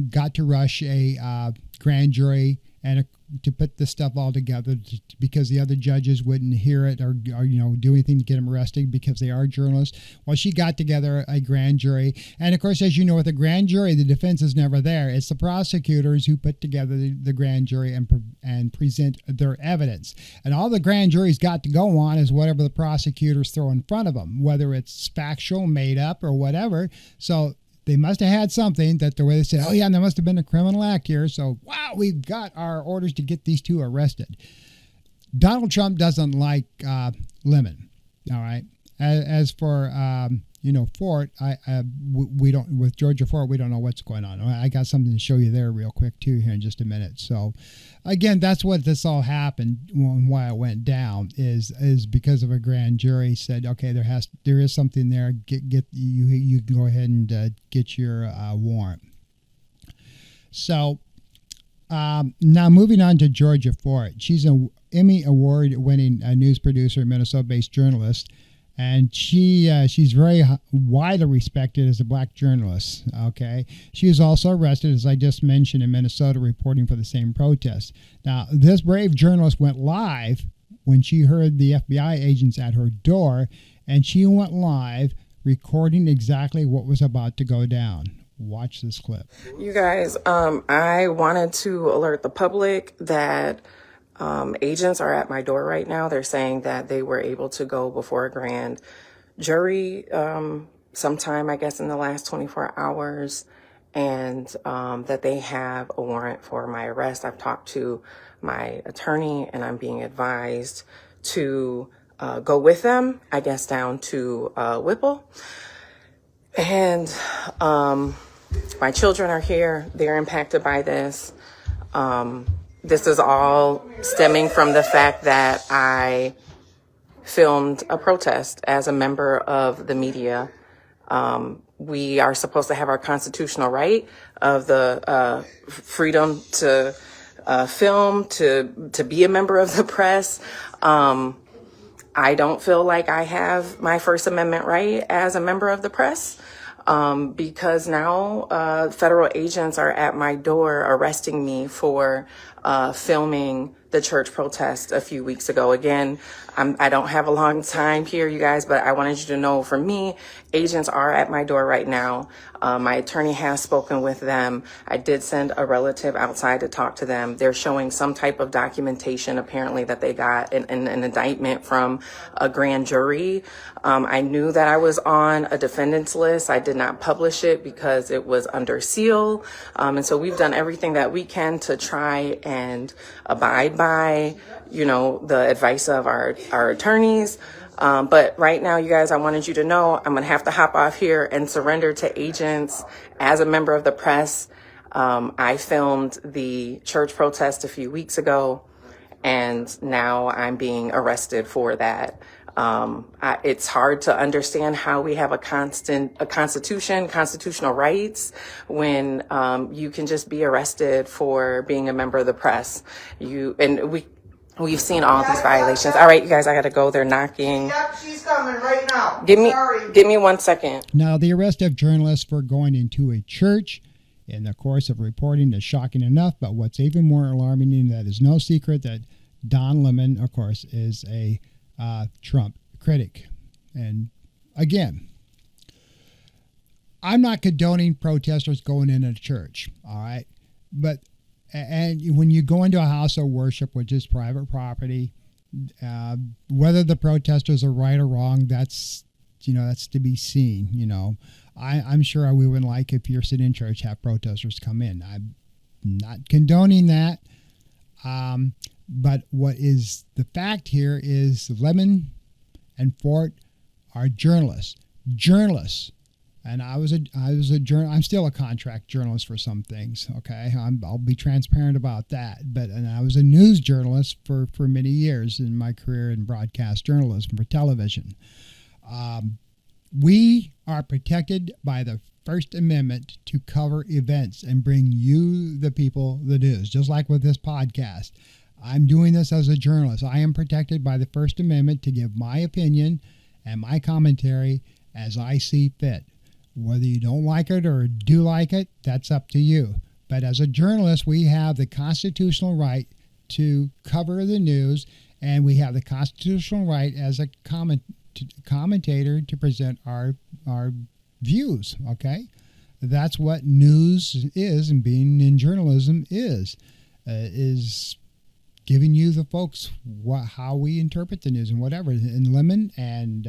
got to rush a grand jury and to put this stuff all together because the other judges wouldn't hear it or do anything to get them arrested because they are journalists. Well, she got together a grand jury. And, of course, as you know, with a grand jury, the defense is never there. It's the prosecutors who put together the grand jury and present their evidence. And all the grand jury's got to go on is whatever the prosecutors throw in front of them, whether it's factual, made up, or whatever. So they must have had something that the way they said, oh, yeah, there must have been a criminal act here. So, wow, we've got our orders to get these 2 arrested. Donald Trump doesn't like Lemon, all right? As for, Fort, we don't, with Georgia Fort, we don't know what's going on. I got something to show you there real quick, too, here in just a minute. So, again, that's what this all happened, why it went down, is because of a grand jury said, okay, there is something there. You can go ahead and get your warrant. So now moving on to Georgia Fort. She's an Emmy Award-winning news producer, Minnesota-based journalist, and she's very widely respected as a black journalist. Okay, she was also arrested, as I just mentioned, in Minnesota, reporting for the same protest. Now, this brave journalist went live when she heard the FBI agents at her door, and she went live recording exactly what was about to go down. Watch this clip. You guys, I wanted to alert the public that agents are at my door right now. They're saying that they were able to go before a grand jury sometime, I guess, in the last 24 hours, and that they have a warrant for my arrest. I've talked to my attorney, and I'm being advised to go with them, I guess, down to Whipple. And my children are here. They're impacted by this. This is all stemming from the fact that I filmed a protest as a member of the media. We are supposed to have our constitutional right of the freedom to film, to be a member of the press. I don't feel like I have my First Amendment right as a member of the press. Because now federal agents are at my door arresting me for filming the church protest a few weeks ago. Again, I don't have a long time here, you guys, but I wanted you to know, for me, agents are at my door right now. My attorney has spoken with them. I did send a relative outside to talk to them. They're showing some type of documentation, apparently, that they got an indictment from a grand jury. I knew that I was on a defendant's list. I did not publish it because it was under seal. And so we've done everything that we can to try and abide by, the advice of our attorneys. But right now, you guys, I wanted you to know I'm going to have to hop off here and surrender to agents as a member of the press. I filmed the church protest a few weeks ago, and now I'm being arrested for that. It's hard to understand how we have a constitution, constitutional rights, when you can just be arrested for being a member of the press. We've seen all these violations. All right, you guys, I gotta go. They're knocking. Yep, she's coming right now. Give me 1 second. Now, the arrest of journalists for going into a church in the course of reporting is shocking enough, but what's even more alarming, and that is no secret, that Don Lemon, of course, is a Trump critic. And again, I'm not condoning protesters going into a church, all right? But when you go into a house of worship, which is private property, whether the protesters are right or wrong, that's to be seen. I'm sure we wouldn't like, if you're sitting in church, have protesters come in. I'm not condoning that. But what is the fact here is Lemon and Fort are journalists. And I was a journalist. I'm still a contract journalist for some things. Okay, I'll be transparent about that. And I was a news journalist for many years in my career in broadcast journalism for television. We are protected by the First Amendment to cover events and bring you, the people, the news. Just like with this podcast, I'm doing this as a journalist. I am protected by the First Amendment to give my opinion and my commentary as I see fit. Whether you don't like it or do like it, that's up to you. But as a journalist, we have the constitutional right to cover the news, and we have the constitutional right as a commentator to present our views, okay? That's what news is, and being in journalism is giving you, the folks, how we interpret the news and whatever. And Lemon and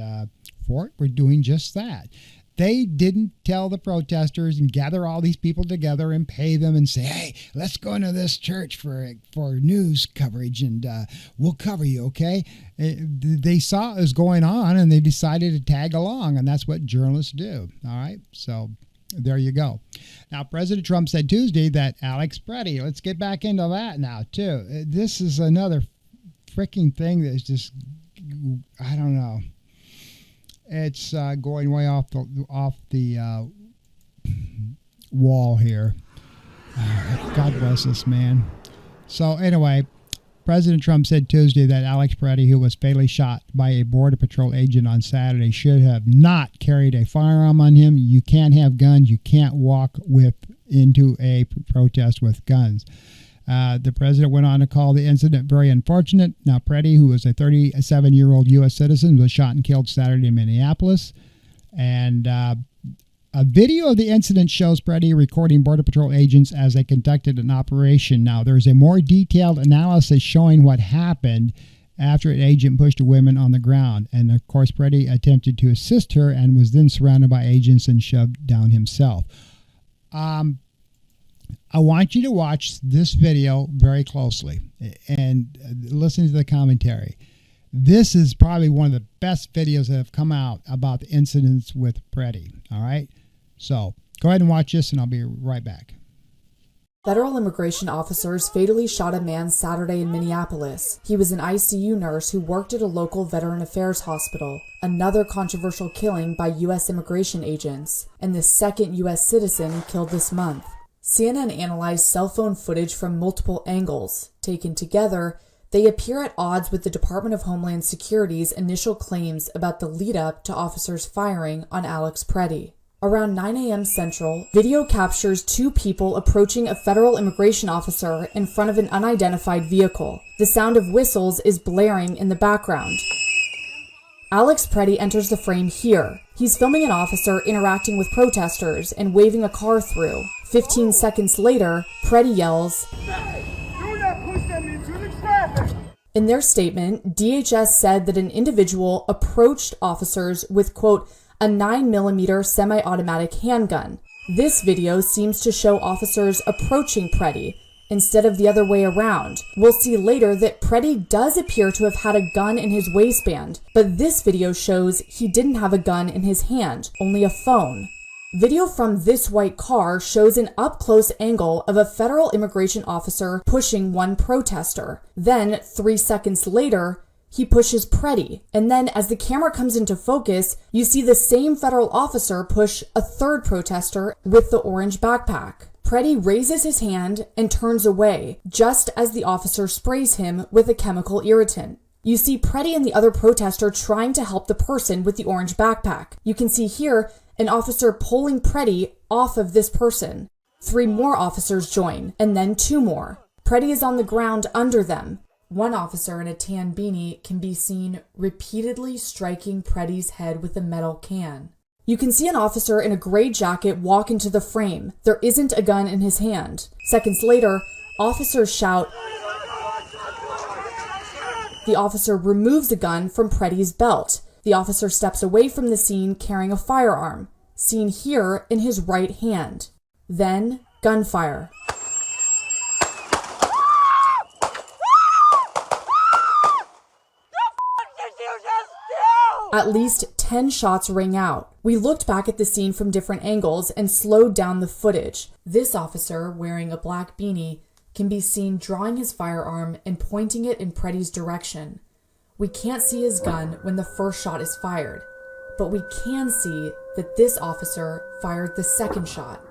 Fort were doing just that. They didn't tell the protesters and gather all these people together and pay them and say, hey, let's go into this church for news coverage, and we'll cover you, okay? They saw what was going on, and they decided to tag along, and that's what journalists do, all right? So there you go. Now, President Trump said Tuesday that Alex Preddy, let's get back into that now, too. This is another freaking thing that's just, I don't know. It's going way off the wall here. God bless this man. So anyway, President Trump said Tuesday that Alex Preddy, who was fatally shot by a Border Patrol agent on Saturday, should have not carried a firearm on him. You can't have guns. You can't walk into a protest with guns. The president went on to call the incident very unfortunate. Now, Preddy, who was a 37-year-old U.S. citizen, was shot and killed Saturday in Minneapolis. And a video of the incident shows Preddy recording Border Patrol agents as they conducted an operation. Now, there's a more detailed analysis showing what happened after an agent pushed a woman on the ground. And, of course, Preddy attempted to assist her and was then surrounded by agents and shoved down himself. I want you to watch this video very closely and listen to the commentary. This is probably one of the best videos that have come out about the incidents with Preddy. All right? So go ahead and watch this, and I'll be right back. Federal immigration officers fatally shot a man Saturday in Minneapolis. He was an ICU nurse who worked at a local Veteran Affairs hospital, another controversial killing by U.S. immigration agents, and the second U.S. citizen killed this month. CNN analyzed cell phone footage from multiple angles. Taken together, they appear at odds with the Department of Homeland Security's initial claims about the lead-up to officers firing on Alex Preddy. Around 9 a.m. Central, video captures two people approaching a federal immigration officer in front of an unidentified vehicle. The sound of whistles is blaring in the background. Alex Preddy enters the frame here. He's filming an officer interacting with protesters and waving a car through. 15 seconds later, Preddy yells, "Hey, do not push them into the traffic!" In their statement, DHS said that an individual approached officers with, quote, a 9mm semi-automatic handgun. This video seems to show officers approaching Preddy instead of the other way around. We'll see later that Preddy does appear to have had a gun in his waistband, but this video shows he didn't have a gun in his hand, only a phone. Video from this white car shows an up-close angle of a federal immigration officer pushing one protester. Then, 3 seconds later, he pushes Preddy, and then as the camera comes into focus, you see the same federal officer push a third protester with the orange backpack. Preddy raises his hand and turns away, just as the officer sprays him with a chemical irritant. You see Preddy and the other protester trying to help the person with the orange backpack. You can see here an officer pulling Preddy off of this person. 3 more officers join, and then 2 more. Preddy is on the ground under them. One officer in a tan beanie can be seen repeatedly striking Preddy's head with a metal can. You can see an officer in a gray jacket walk into the frame. There isn't a gun in his hand. Seconds later, officers shout. The officer removes a gun from Preddy's belt. The officer steps away from the scene carrying a firearm, seen here in his right hand. Then, gunfire. At least 10 shots ring out. We looked back at the scene from different angles and slowed down the footage. This officer, wearing a black beanie, can be seen drawing his firearm and pointing it in Preddy's direction. We can't see his gun when the first shot is fired, but we can see that this officer fired the second shot.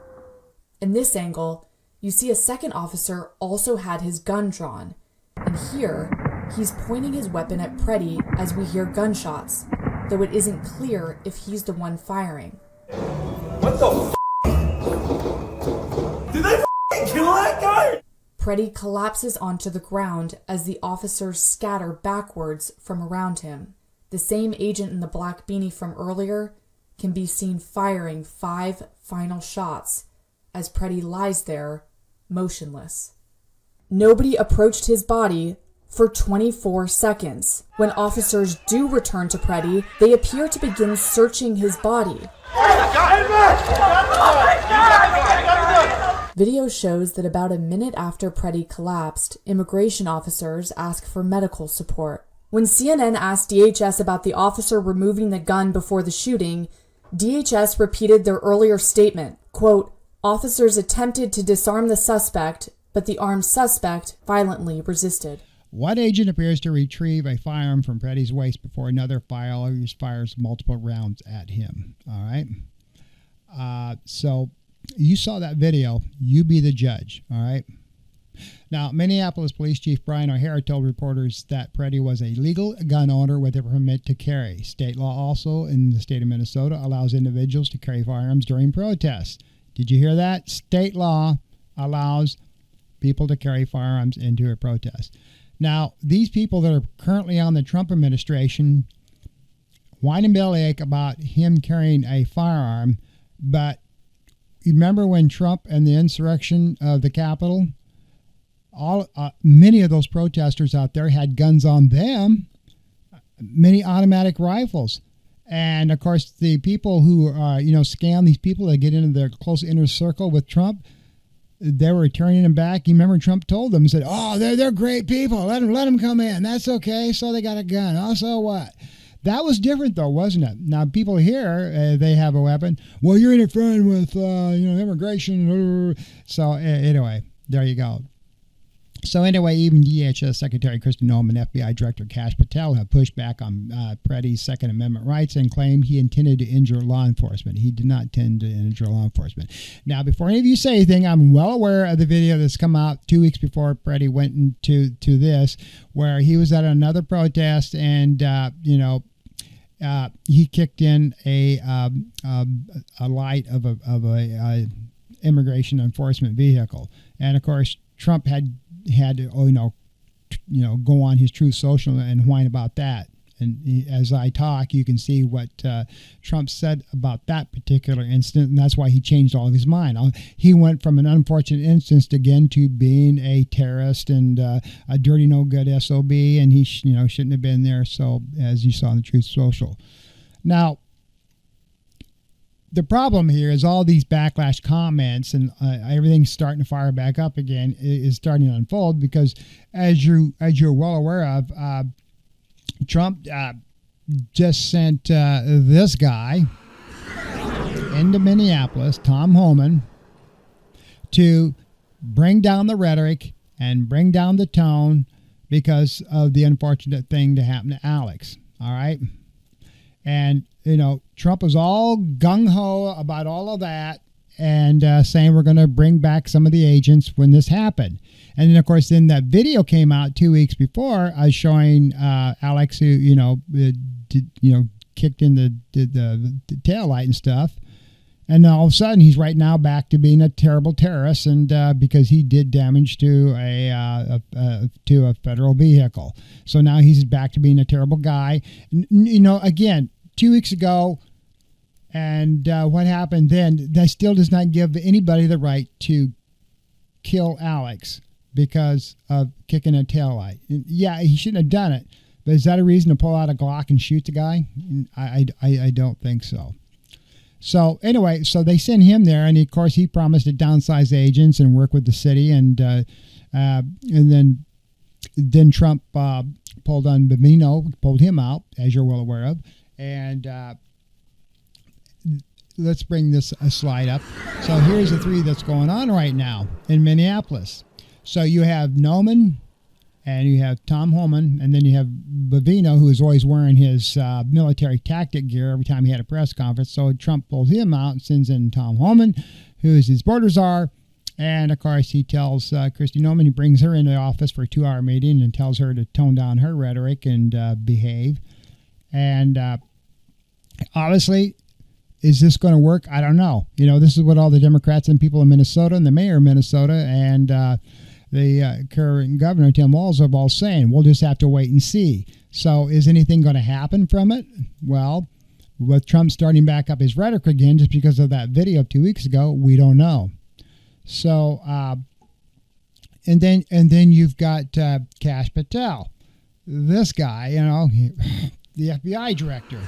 In this angle, you see a second officer also had his gun drawn, and here, he's pointing his weapon at Preddy as we hear gunshots, though it isn't clear if he's the one firing. What the f***? Did they f***ing kill that guy? Preddy collapses onto the ground as the officers scatter backwards from around him. The same agent in the black beanie from earlier can be seen firing 5 final shots as Preddy lies there, motionless. Nobody approached his body for 24 seconds. When officers do return to Preddy, they appear to begin searching his body. Video shows that about a minute after Preddy collapsed, immigration officers ask for medical support. When CNN asked DHS about the officer removing the gun before the shooting, DHS repeated their earlier statement, quote, "Officers attempted to disarm the suspect, but the armed suspect violently resisted." One agent appears to retrieve a firearm from Preddy's waist before another fires multiple rounds at him. All right. So you saw that video. You be the judge, all right? Now, Minneapolis Police Chief Brian O'Hara told reporters that Peretti was a legal gun owner with a permit to carry. State law also in the state of Minnesota allows individuals to carry firearms during protests. Did you hear that? State law allows people to carry firearms into a protest. Now, these people that are currently on the Trump administration whine and bellyache about him carrying a firearm, but you remember when Trump and the insurrection of the Capitol, many of those protesters out there had guns on them, many automatic rifles. And of course, the people who scam these people that get into their close inner circle with Trump, they were turning them back. You remember Trump told them, he said, "Oh, they're great people. Let them come in. That's okay. So they got a gun. Oh, so what?" That was different, though, wasn't it? Now, people here, they have a weapon. Well, you're interfering with, immigration. So anyway, there you go. So anyway, even DHS Secretary Kristi Noem and FBI Director Kash Patel have pushed back on Peretti's Second Amendment rights and claimed he intended to injure law enforcement. He did not intend to injure law enforcement. Now, before any of you say anything, I'm well aware of the video that's come out 2 weeks before Peretti went into this, where he was at another protest and, he kicked in a light of a immigration enforcement vehicle, and of course Trump had to go on his Truth Social and whine about that. And as I talk, you can see what Trump said about that particular incident, and that's why he changed all of his mind. He went from an unfortunate instance again to being a terrorist and a dirty, no good SOB, and he shouldn't have been there. So, as you saw in the Truth Social. Now, the problem here is all these backlash comments and everything's starting to fire back up again is starting to unfold because, as you're well aware of, Trump just sent this guy into Minneapolis, Tom Homan, to bring down the rhetoric and bring down the tone because of the unfortunate thing to happen to Alex. All right. And, Trump was all gung-ho about all of that and saying we're going to bring back some of the agents when this happened. And then, of course, then that video came out 2 weeks before showing Alex who, kicked in the tail light and stuff. And all of a sudden, he's right now back to being a terrible terrorist, and because he did damage to a federal vehicle. So now he's back to being a terrible guy. Again, 2 weeks ago, and what happened then, that still does not give anybody the right to kill Alex because of kicking a taillight. Yeah, he shouldn't have done it, but is that a reason to pull out a Glock and shoot the guy? I don't think so. So anyway, so they sent him there, and of course he promised to downsize agents and work with the city, and then Trump pulled on Bambino, pulled him out, as you're well aware of, and let's bring this slide up. So here's the three that's going on right now in Minneapolis. So you have Noem, and you have Tom Homan, and then you have Bambino, who is always wearing his military tactic gear every time he had a press conference. So Trump pulls him out and sends in Tom Homan, who is his border czar. And, of course, he tells Kristi Noem, he brings her into the office for a 2-hour meeting and tells her to tone down her rhetoric and behave. And obviously, is this going to work? I don't know. This is what all the Democrats and people in Minnesota and the mayor of Minnesota and the current governor, Tim Walz, are all saying. We'll just have to wait and see. So is anything going to happen from it? Well, with Trump starting back up his rhetoric again just because of that video 2 weeks ago, we don't know. So, and then you've got Kash Patel, this guy, the FBI director.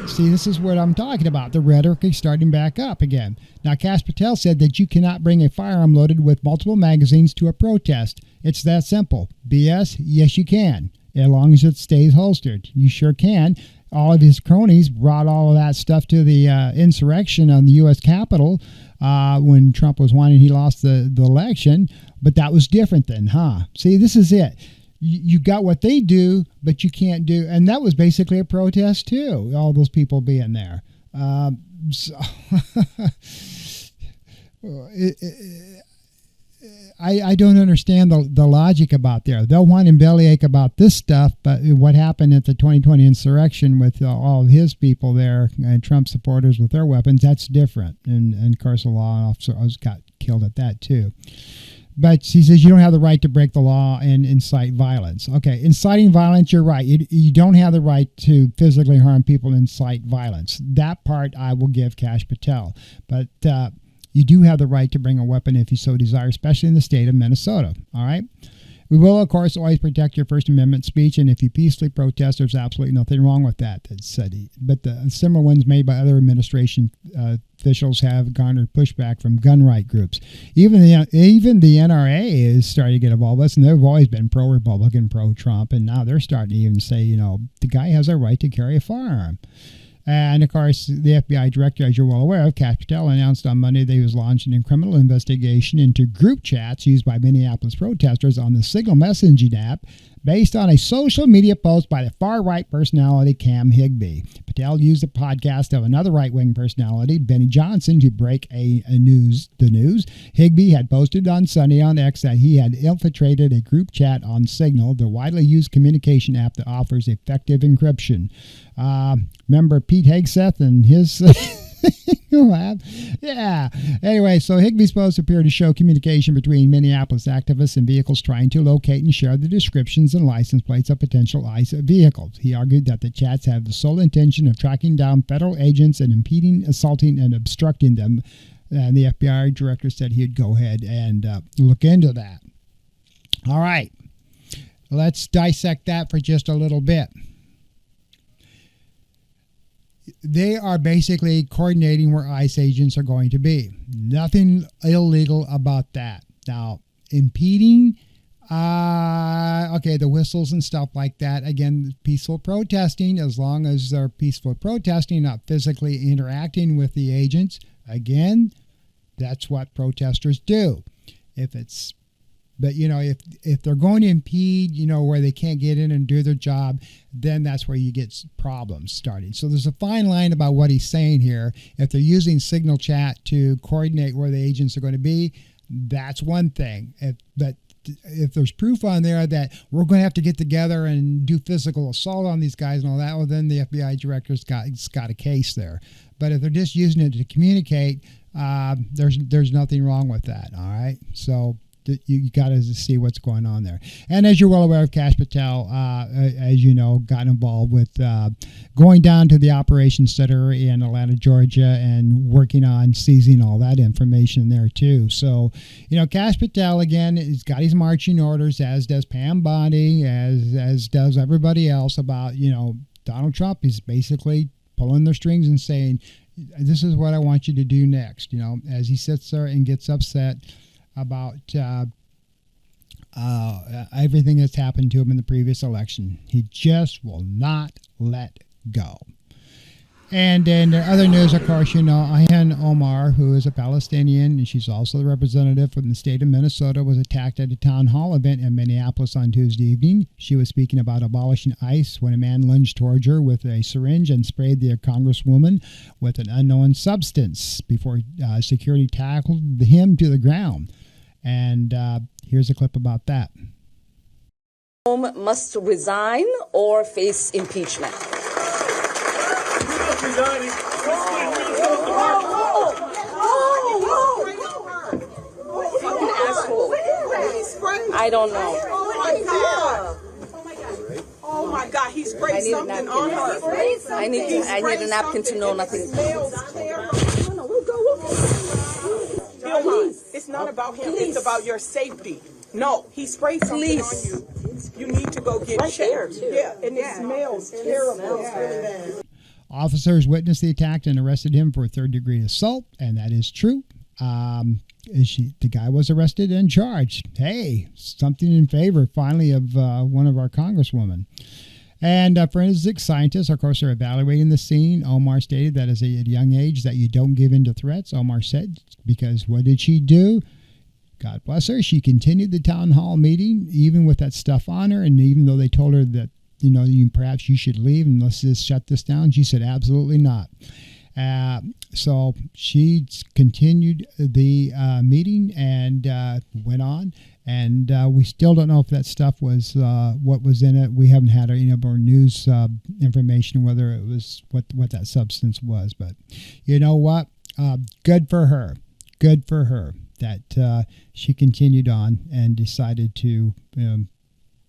See, this is what I'm talking about. The rhetoric is starting back up again. Now, Kash Patel said that you cannot bring a firearm loaded with multiple magazines to a protest. It's that simple. BS? Yes, you can, as long as it stays holstered. You sure can. All of his cronies brought all of that stuff to the insurrection on the U.S. Capitol when Trump was whining he lost the election. But that was different then, huh? See, this is it. You got what they do, but you can't do. And that was basically a protest, too, all those people being there. So I don't understand the logic about there. They'll whine and bellyache about this stuff, but what happened at the 2020 insurrection with all of his people there and Trump supporters with their weapons, that's different. And of course, a law officer got killed at that too. But he says you don't have the right to break the law and incite violence. Okay, inciting violence, you're right. You don't have the right to physically harm people and incite violence. That part I will give Kash Patel. But you do have the right to bring a weapon if you so desire, especially in the state of Minnesota. All right? We will, of course, always protect your First Amendment speech, and if you peacefully protest, there's absolutely nothing wrong with that. But the similar ones made by other administration officials have garnered pushback from gun right groups. Even the NRA is starting to get involved with this, and they've always been pro-Republican, pro-Trump, and now they're starting to even say, the guy has a right to carry a firearm. And, of course, the FBI director, as you're well aware of, Kash Patel, announced on Monday that he was launching a criminal investigation into group chats used by Minneapolis protesters on the Signal messaging app based on a social media post by the far-right personality Cam Higbee. Patel used the podcast of another right-wing personality, Benny Johnson, to break the news. Higbee had posted on Sunday on X that he had infiltrated a group chat on Signal, the widely used communication app that offers effective encryption. Remember Pete Hegseth and his... Yeah. Anyway, so Higbee's post appeared to show communication between Minneapolis activists and vehicles trying to locate and share the descriptions and license plates of potential ICE vehicles. He argued that the chats have the sole intention of tracking down federal agents and impeding, assaulting, and obstructing them. And the FBI director said he'd go ahead and look into that. All right. Let's dissect that for just a little bit. They are basically coordinating where ICE agents are going to be. Nothing illegal about that. Now, impeding, the whistles and stuff like that. Again, peaceful protesting, as long as they're peaceful protesting, not physically interacting with the agents. Again, that's what protesters do. But, if they're going to impede, where they can't get in and do their job, then that's where you get problems starting. So there's a fine line about what he's saying here. If they're using Signal Chat to coordinate where the agents are going to be, that's one thing. But if there's proof on there that we're going to have to get together and do physical assault on these guys and all that, well, then the FBI director's got a case there. But if they're just using it to communicate, there's nothing wrong with that, all right? So... you got to see what's going on there. And as you're well aware of, Kash Patel, as you know, got involved with going down to the operations center in Atlanta, Georgia, and working on seizing all that information there too. So, Kash Patel, again, has got his marching orders, as does Pam Bondi, as does everybody else about, Donald Trump. He's basically pulling their strings and saying, this is what I want you to do next, as he sits there and gets upset about everything that's happened to him in the previous election. He just will not let go. And in other news, of course, Ilhan Omar, who is a Palestinian, and she's also the representative from the state of Minnesota, was attacked at a town hall event in Minneapolis on Tuesday evening. She was speaking about abolishing ICE when a man lunged towards her with a syringe and sprayed the congresswoman with an unknown substance before security tackled him to the ground. And here's a clip about that. Must resign or face impeachment. I don't know. Oh my God, he sprayed something on her. I need a napkin to know nothing. It's not about him, it's about your safety. No, he sprayed something on you. You need to go get checked. Yeah, and it smells terrible. It's really bad. Officers witnessed the attack and arrested him for third-degree assault, and that is true. The guy was arrested and charged. Hey, something in favor, finally, of one of our congresswomen. And forensic scientists, of course, are evaluating the scene. Omar stated that at a young age that you don't give in to threats. Omar said, because what did she do? God bless her. She continued the town hall meeting, even with that stuff on her, and even though they told her that, perhaps you should leave and let's just shut this down, she said absolutely not. So she continued the meeting and went on. And we still don't know if that stuff was what was in it. We haven't had any more news information whether it was what that substance was. But you know what? Good for her. Good for her that she continued on and decided to,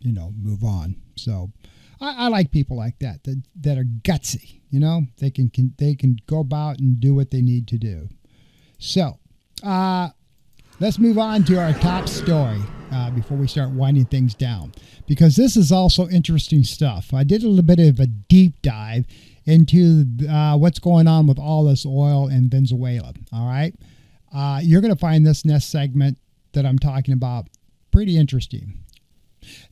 move on. So I like people like that are gutsy. They can go about and do what they need to do. So let's move on to our top story before we start winding things down, because this is also interesting stuff. I did a little bit of a deep dive into what's going on with all this oil in Venezuela. All right. You're going to find this next segment that I'm talking about pretty interesting.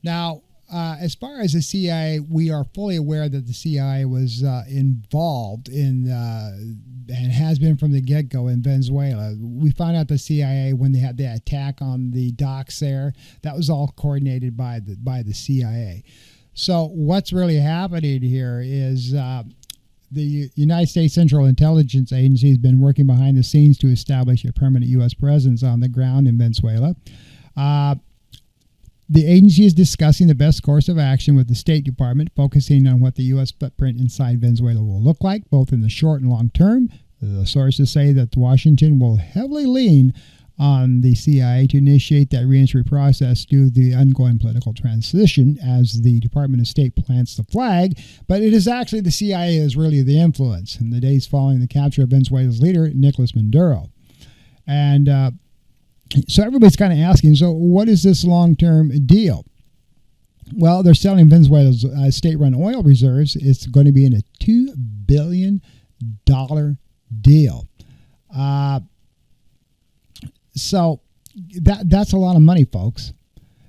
Now, as far as the CIA, we are fully aware that the CIA was involved in and has been from the get-go in Venezuela. We found out the CIA, when they had the attack on the docks there, that was all coordinated by the CIA. So what's really happening here is the United States Central Intelligence Agency has been working behind the scenes to establish a permanent U.S. presence on the ground in Venezuela. The agency is discussing the best course of action with the State Department, focusing on what the U.S. footprint inside Venezuela will look like, both in the short and long term. The sources say that Washington will heavily lean on the CIA to initiate that reentry process due to the ongoing political transition as the Department of State plants the flag, but it is actually the CIA is really the influence in the days following the capture of Venezuela's leader, Nicolas Maduro. And so everybody's kind of asking, so what is this long-term deal? Well, they're selling Venezuela's state-run oil reserves. It's going to be in a $2 billion deal. So that's a lot of money, folks.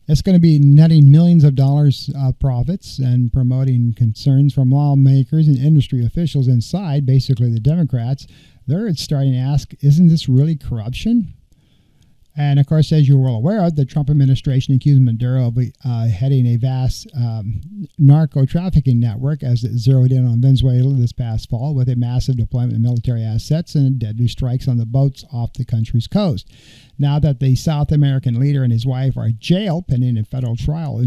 It's going to be netting millions of dollars of profits and promoting concerns from lawmakers and industry officials inside, basically the Democrats. They're starting to ask, isn't this really corruption? And, of course, as you're well aware, the Trump administration accused Maduro of heading a vast narco-trafficking network as it zeroed in on Venezuela this past fall with a massive deployment of military assets and deadly strikes on the boats off the country's coast. Now that the South American leader and his wife are jailed pending a federal trial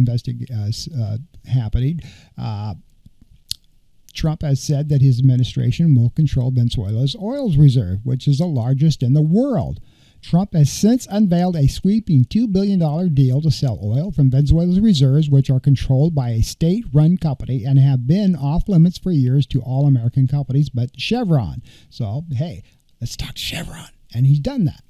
happening, Trump has said that his administration will control Venezuela's oil reserve, which is the largest in the world. Trump has since unveiled a sweeping $2 billion deal to sell oil from Venezuela's reserves, which are controlled by a state-run company and have been off limits for years to all American companies but Chevron. So, hey, let's talk Chevron. And he's done that.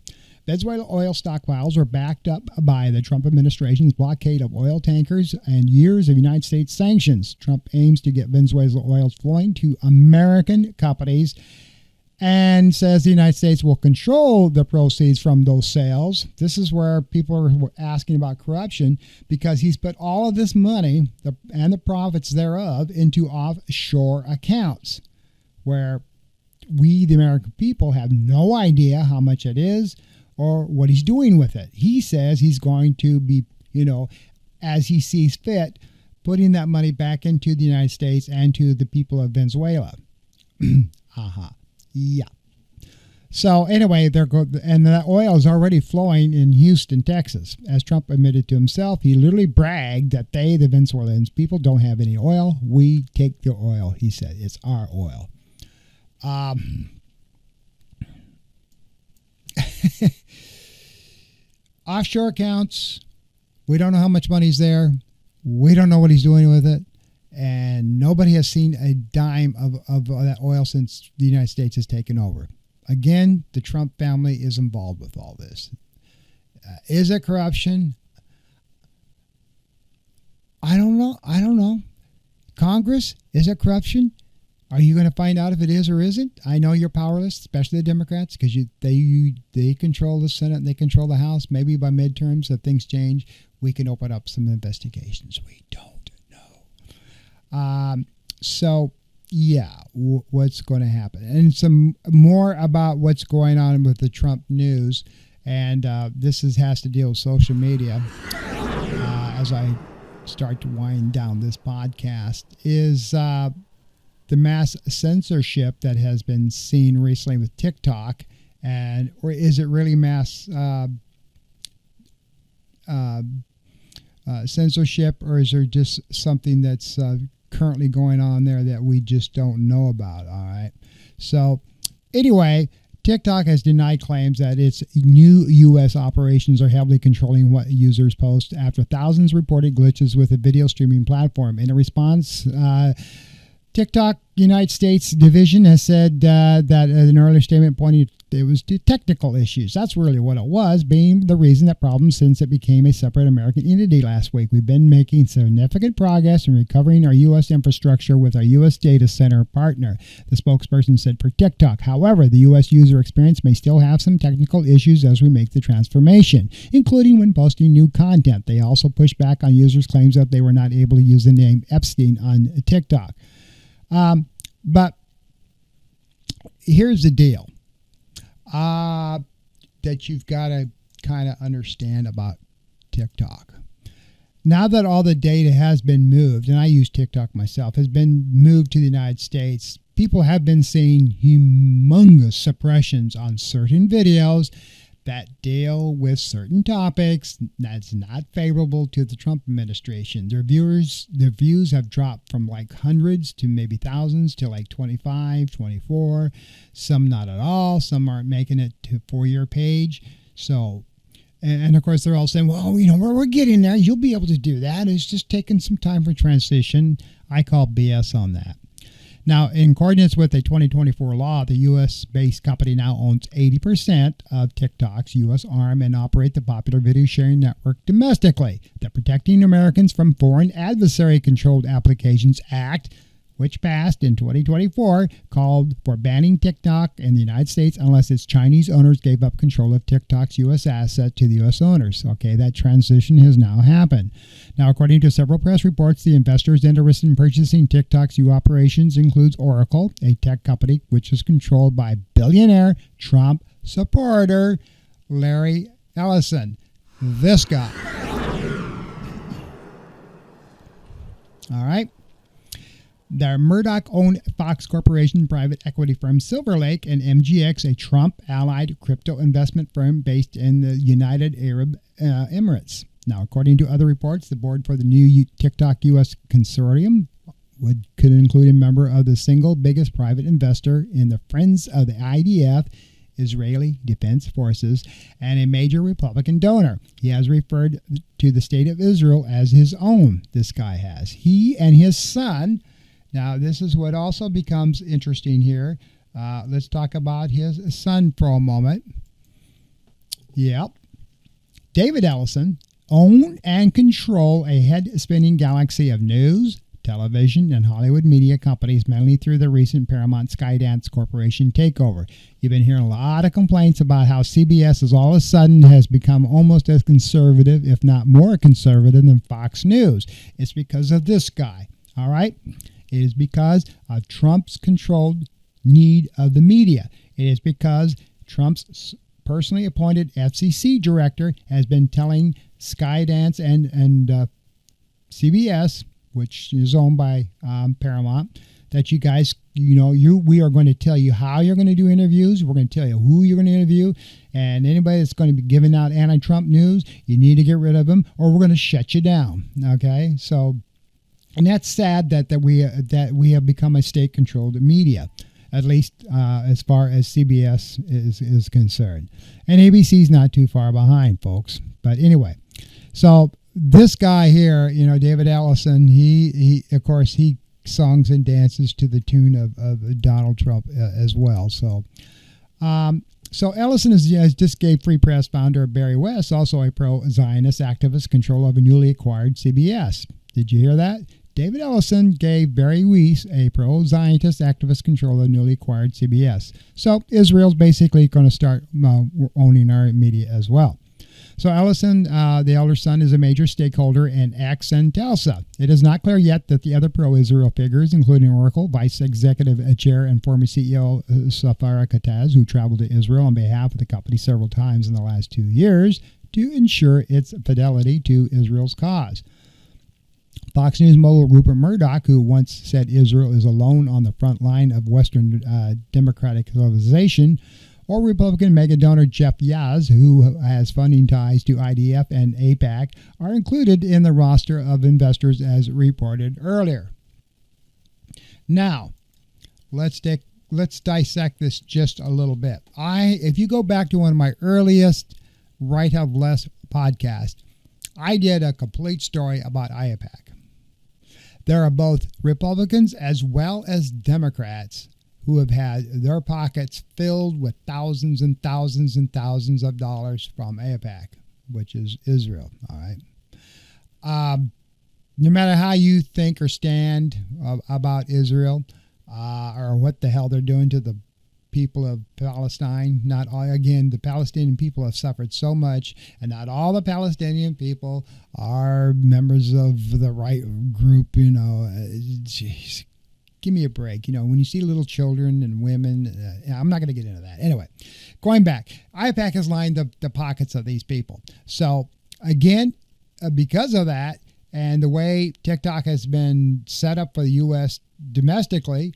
Venezuela oil stockpiles were backed up by the Trump administration's blockade of oil tankers and years of United States sanctions. Trump aims to get Venezuela's oil flowing to American companies and says the United States will control the proceeds from those sales. This is where people are asking about corruption, because he's put all of this money and the profits thereof into offshore accounts where we, the American people, have no idea how much it is or what he's doing with it. He says he's going to be, as he sees fit, putting that money back into the United States and to the people of Venezuela. Yeah. So anyway, and the oil is already flowing in Houston, Texas. As Trump admitted to himself, he literally bragged that the Venezuelans people, don't have any oil. We take the oil, he said. It's our oil. Offshore accounts, we don't know how much money's there. We don't know what he's doing with it. And nobody has seen a dime of that oil since the United States has taken over. Again, the Trump family is involved with all this. Is it corruption? I don't know. Congress, is it corruption? Are you going to find out if it is or isn't? I know you're powerless, especially the Democrats, because they control the Senate and they control the House. Maybe by midterms, if things change, we can open up some investigations. We don't. So, yeah, what's going to happen? And some more about what's going on with the Trump news. And this has to deal with social media as I start to wind down this podcast, is the mass censorship that has been seen recently with TikTok, or is it really mass censorship, or is there just something that's currently going on there that we just don't know about? All right. So anyway, TikTok has denied claims that its new U.S. operations are heavily controlling what users post after thousands reported glitches with the video streaming platform. In a response, TikTok United States division has said that an earlier statement pointed it was to technical issues. That's really what it was, being the reason that problem since it became a separate American entity last week. We've been making significant progress in recovering our U.S. infrastructure with our U.S. data center partner, the spokesperson said for TikTok. However, the U.S. user experience may still have some technical issues as we make the transformation, including when posting new content. They also pushed back on users' claims that they were not able to use the name Epstein on TikTok. But here's the deal that you've got to kind of understand about TikTok. Now that all the data has been moved, and I use TikTok myself, has been moved to the United States, people have been seeing humongous suppressions on certain videos that deal with certain topics that's not favorable to the Trump administration. Their views have dropped from like hundreds to maybe thousands to like 25, 24, some not at all, some aren't making it to for your page. So, and of course they're all saying, well, you know, we're getting there. You'll be able to do that. It's just taking some time for transition. I call BS on that. Now, in accordance with a 2024 law, the U.S.-based company now owns 80% of TikTok's U.S. arm and operate the popular video sharing network domestically. The Protecting Americans from Foreign Adversary-Controlled Applications Act, which passed in 2024, called for banning TikTok in the United States unless its Chinese owners gave up control of TikTok's U.S. asset to the U.S. owners. Okay, that transition has now happened. Now, according to several press reports, the investors interested in purchasing TikTok's U.S. operations includes Oracle, a tech company which is controlled by billionaire Trump supporter Larry Ellison. This guy. All right. The Murdoch-owned Fox Corporation private equity firm Silver Lake and MGX, a Trump-allied crypto investment firm based in the United Arab Emirates. Now, according to other reports, the board for the new TikTok U.S. consortium could include a member of the single biggest private investor in the Friends of the IDF, Israeli Defense Forces, and a major Republican donor. He has referred to the state of Israel as his own, this guy has. He and his son. Now, this is what also becomes interesting here. Let's talk about his son for a moment. Yep. David Ellison own and control a head-spinning galaxy of news, television, and Hollywood media companies, mainly through the recent Paramount Skydance Corporation takeover. You've been hearing a lot of complaints about how CBS is all of a sudden has become almost as conservative, if not more conservative, than Fox News. It's because of this guy, all right? It is because of Trump's controlled need of the media. It is because Trump's personally appointed FCC director has been telling Skydance and CBS, which is owned by Paramount, that you guys, we are going to tell you how you're going to do interviews. We're going to tell you who you're going to interview. And anybody that's going to be giving out anti-Trump news, you need to get rid of them or we're going to shut you down. Okay? So... and that's sad that we have become a state-controlled media, at least as far as CBS is concerned. And ABC's not too far behind, folks. But anyway, so this guy here, David Ellison, he of course, he songs and dances to the tune of Donald Trump as well. So Ellison has just gave Free Press founder Barry West, also a pro-Zionist activist, control of a newly acquired CBS. Did you hear that? David Ellison gave Barry Weiss, a pro-Zionist activist, control of newly acquired CBS. So Israel's basically going to start owning our media as well. So Ellison, the elder son, is a major stakeholder in X and Telsa. It is not clear yet that the other pro-Israel figures, including Oracle Vice Executive Chair and former CEO Safra Katz, who traveled to Israel on behalf of the company several times in the last 2 years to ensure its fidelity to Israel's cause. Fox News mogul Rupert Murdoch, who once said Israel is alone on the front line of Western democratic civilization, or Republican mega donor Jeff Yaz, who has funding ties to IDF and AIPAC, are included in the roster of investors as reported earlier. Now, let's dissect this just a little bit. If you go back to one of my earliest Right Have Less podcasts, I did a complete story about IAPAC. There are both Republicans as well as Democrats who have had their pockets filled with thousands and thousands and thousands of dollars from AIPAC, which is Israel. All right. No matter how you think or stand about Israel or what the hell they're doing to the people of Palestine, the Palestinian people have suffered so much, and not all the Palestinian people are members of the right group. Jeez, give me a break. When you see little children and women, I'm not going to get into that. Anyway, going back, IPAC has lined the pockets of these people. So again, because of that, and the way TikTok has been set up for the U.S. domestically,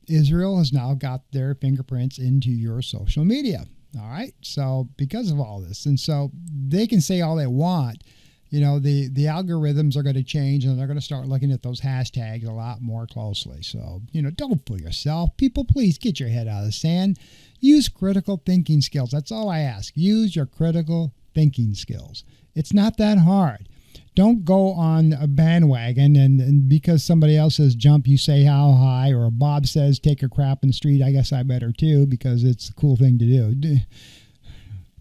Israel has now got their fingerprints into your social media. All right. So because of all this, and so they can say all they want, the algorithms are going to change, and they're going to start looking at those hashtags a lot more closely. So, don't fool yourself. People, please get your head out of the sand. Use critical thinking skills. That's all I ask. Use your critical thinking skills. It's not that hard. Don't go on a bandwagon and because somebody else says jump, you say how high, or Bob says take a crap in the street, I guess I better too, because it's a cool thing to do.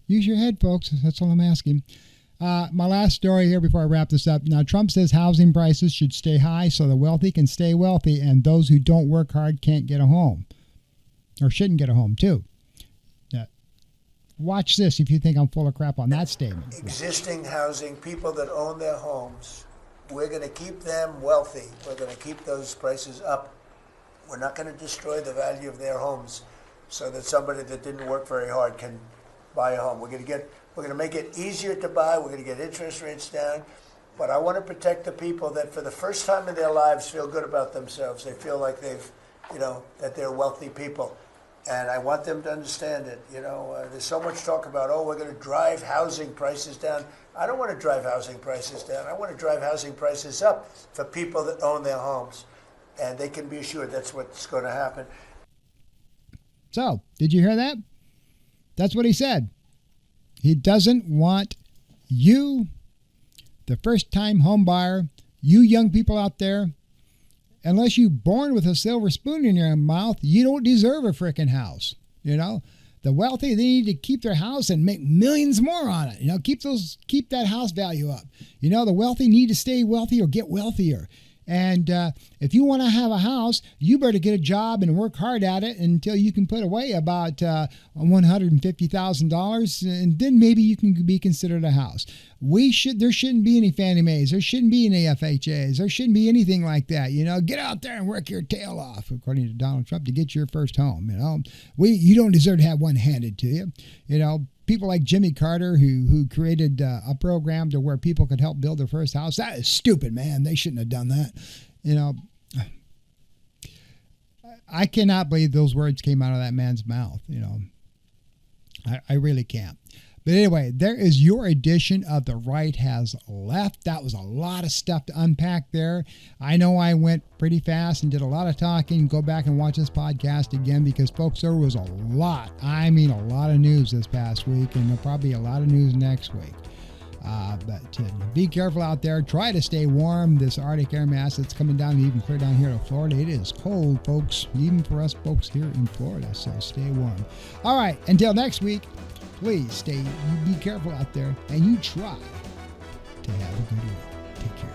Use your head, folks. That's all I'm asking. My last story here before I wrap this up. Now, Trump says housing prices should stay high so the wealthy can stay wealthy and those who don't work hard can't get a home, or shouldn't get a home too. Watch this if you think I'm full of crap on that statement. Existing housing, people that own their homes, we're going to keep them wealthy. We're going to keep those prices up. We're not going to destroy the value of their homes so that somebody that didn't work very hard can buy a home. We're going to make it easier to buy. We're going to get interest rates down. But I want to protect the people that for the first time in their lives feel good about themselves. They feel like that they're wealthy people. And I want them to understand it. There's so much talk about, we're going to drive housing prices down. I don't want to drive housing prices down. I want to drive housing prices up for people that own their homes. And they can be assured that's what's going to happen. So, did you hear that? That's what he said. He doesn't want you, the first-time home buyer, you young people out there, unless you're born with a silver spoon in your mouth, you don't deserve a frickin' house. The wealthy, they need to keep their house and make millions more on it. Keep that house value up. The wealthy need to stay wealthy or get wealthier. And if you want to have a house, you better get a job and work hard at it until you can put away about $150,000, and then maybe you can be considered a house. There shouldn't be any Fannie Mae's. There shouldn't be any FHA's. There shouldn't be anything like that. Get out there and work your tail off, according to Donald Trump, to get your first home. You don't deserve to have one handed to you. People like Jimmy Carter, who created a program to where people could help build their first house. That is stupid, man. They shouldn't have done that. I cannot believe those words came out of that man's mouth. I really can't. But anyway, there is your edition of The Right Has Left. That was a lot of stuff to unpack there. I know I went pretty fast and did a lot of talking. Go back and watch this podcast again because, folks, there was a lot of news this past week, and there'll probably be a lot of news next week. But be careful out there. Try to stay warm. This Arctic air mass that's coming down, even clear down here to Florida. It is cold, folks, even for us folks here in Florida. So stay warm. All right, until next week. Please be careful out there, and you try to have a good week. Take care.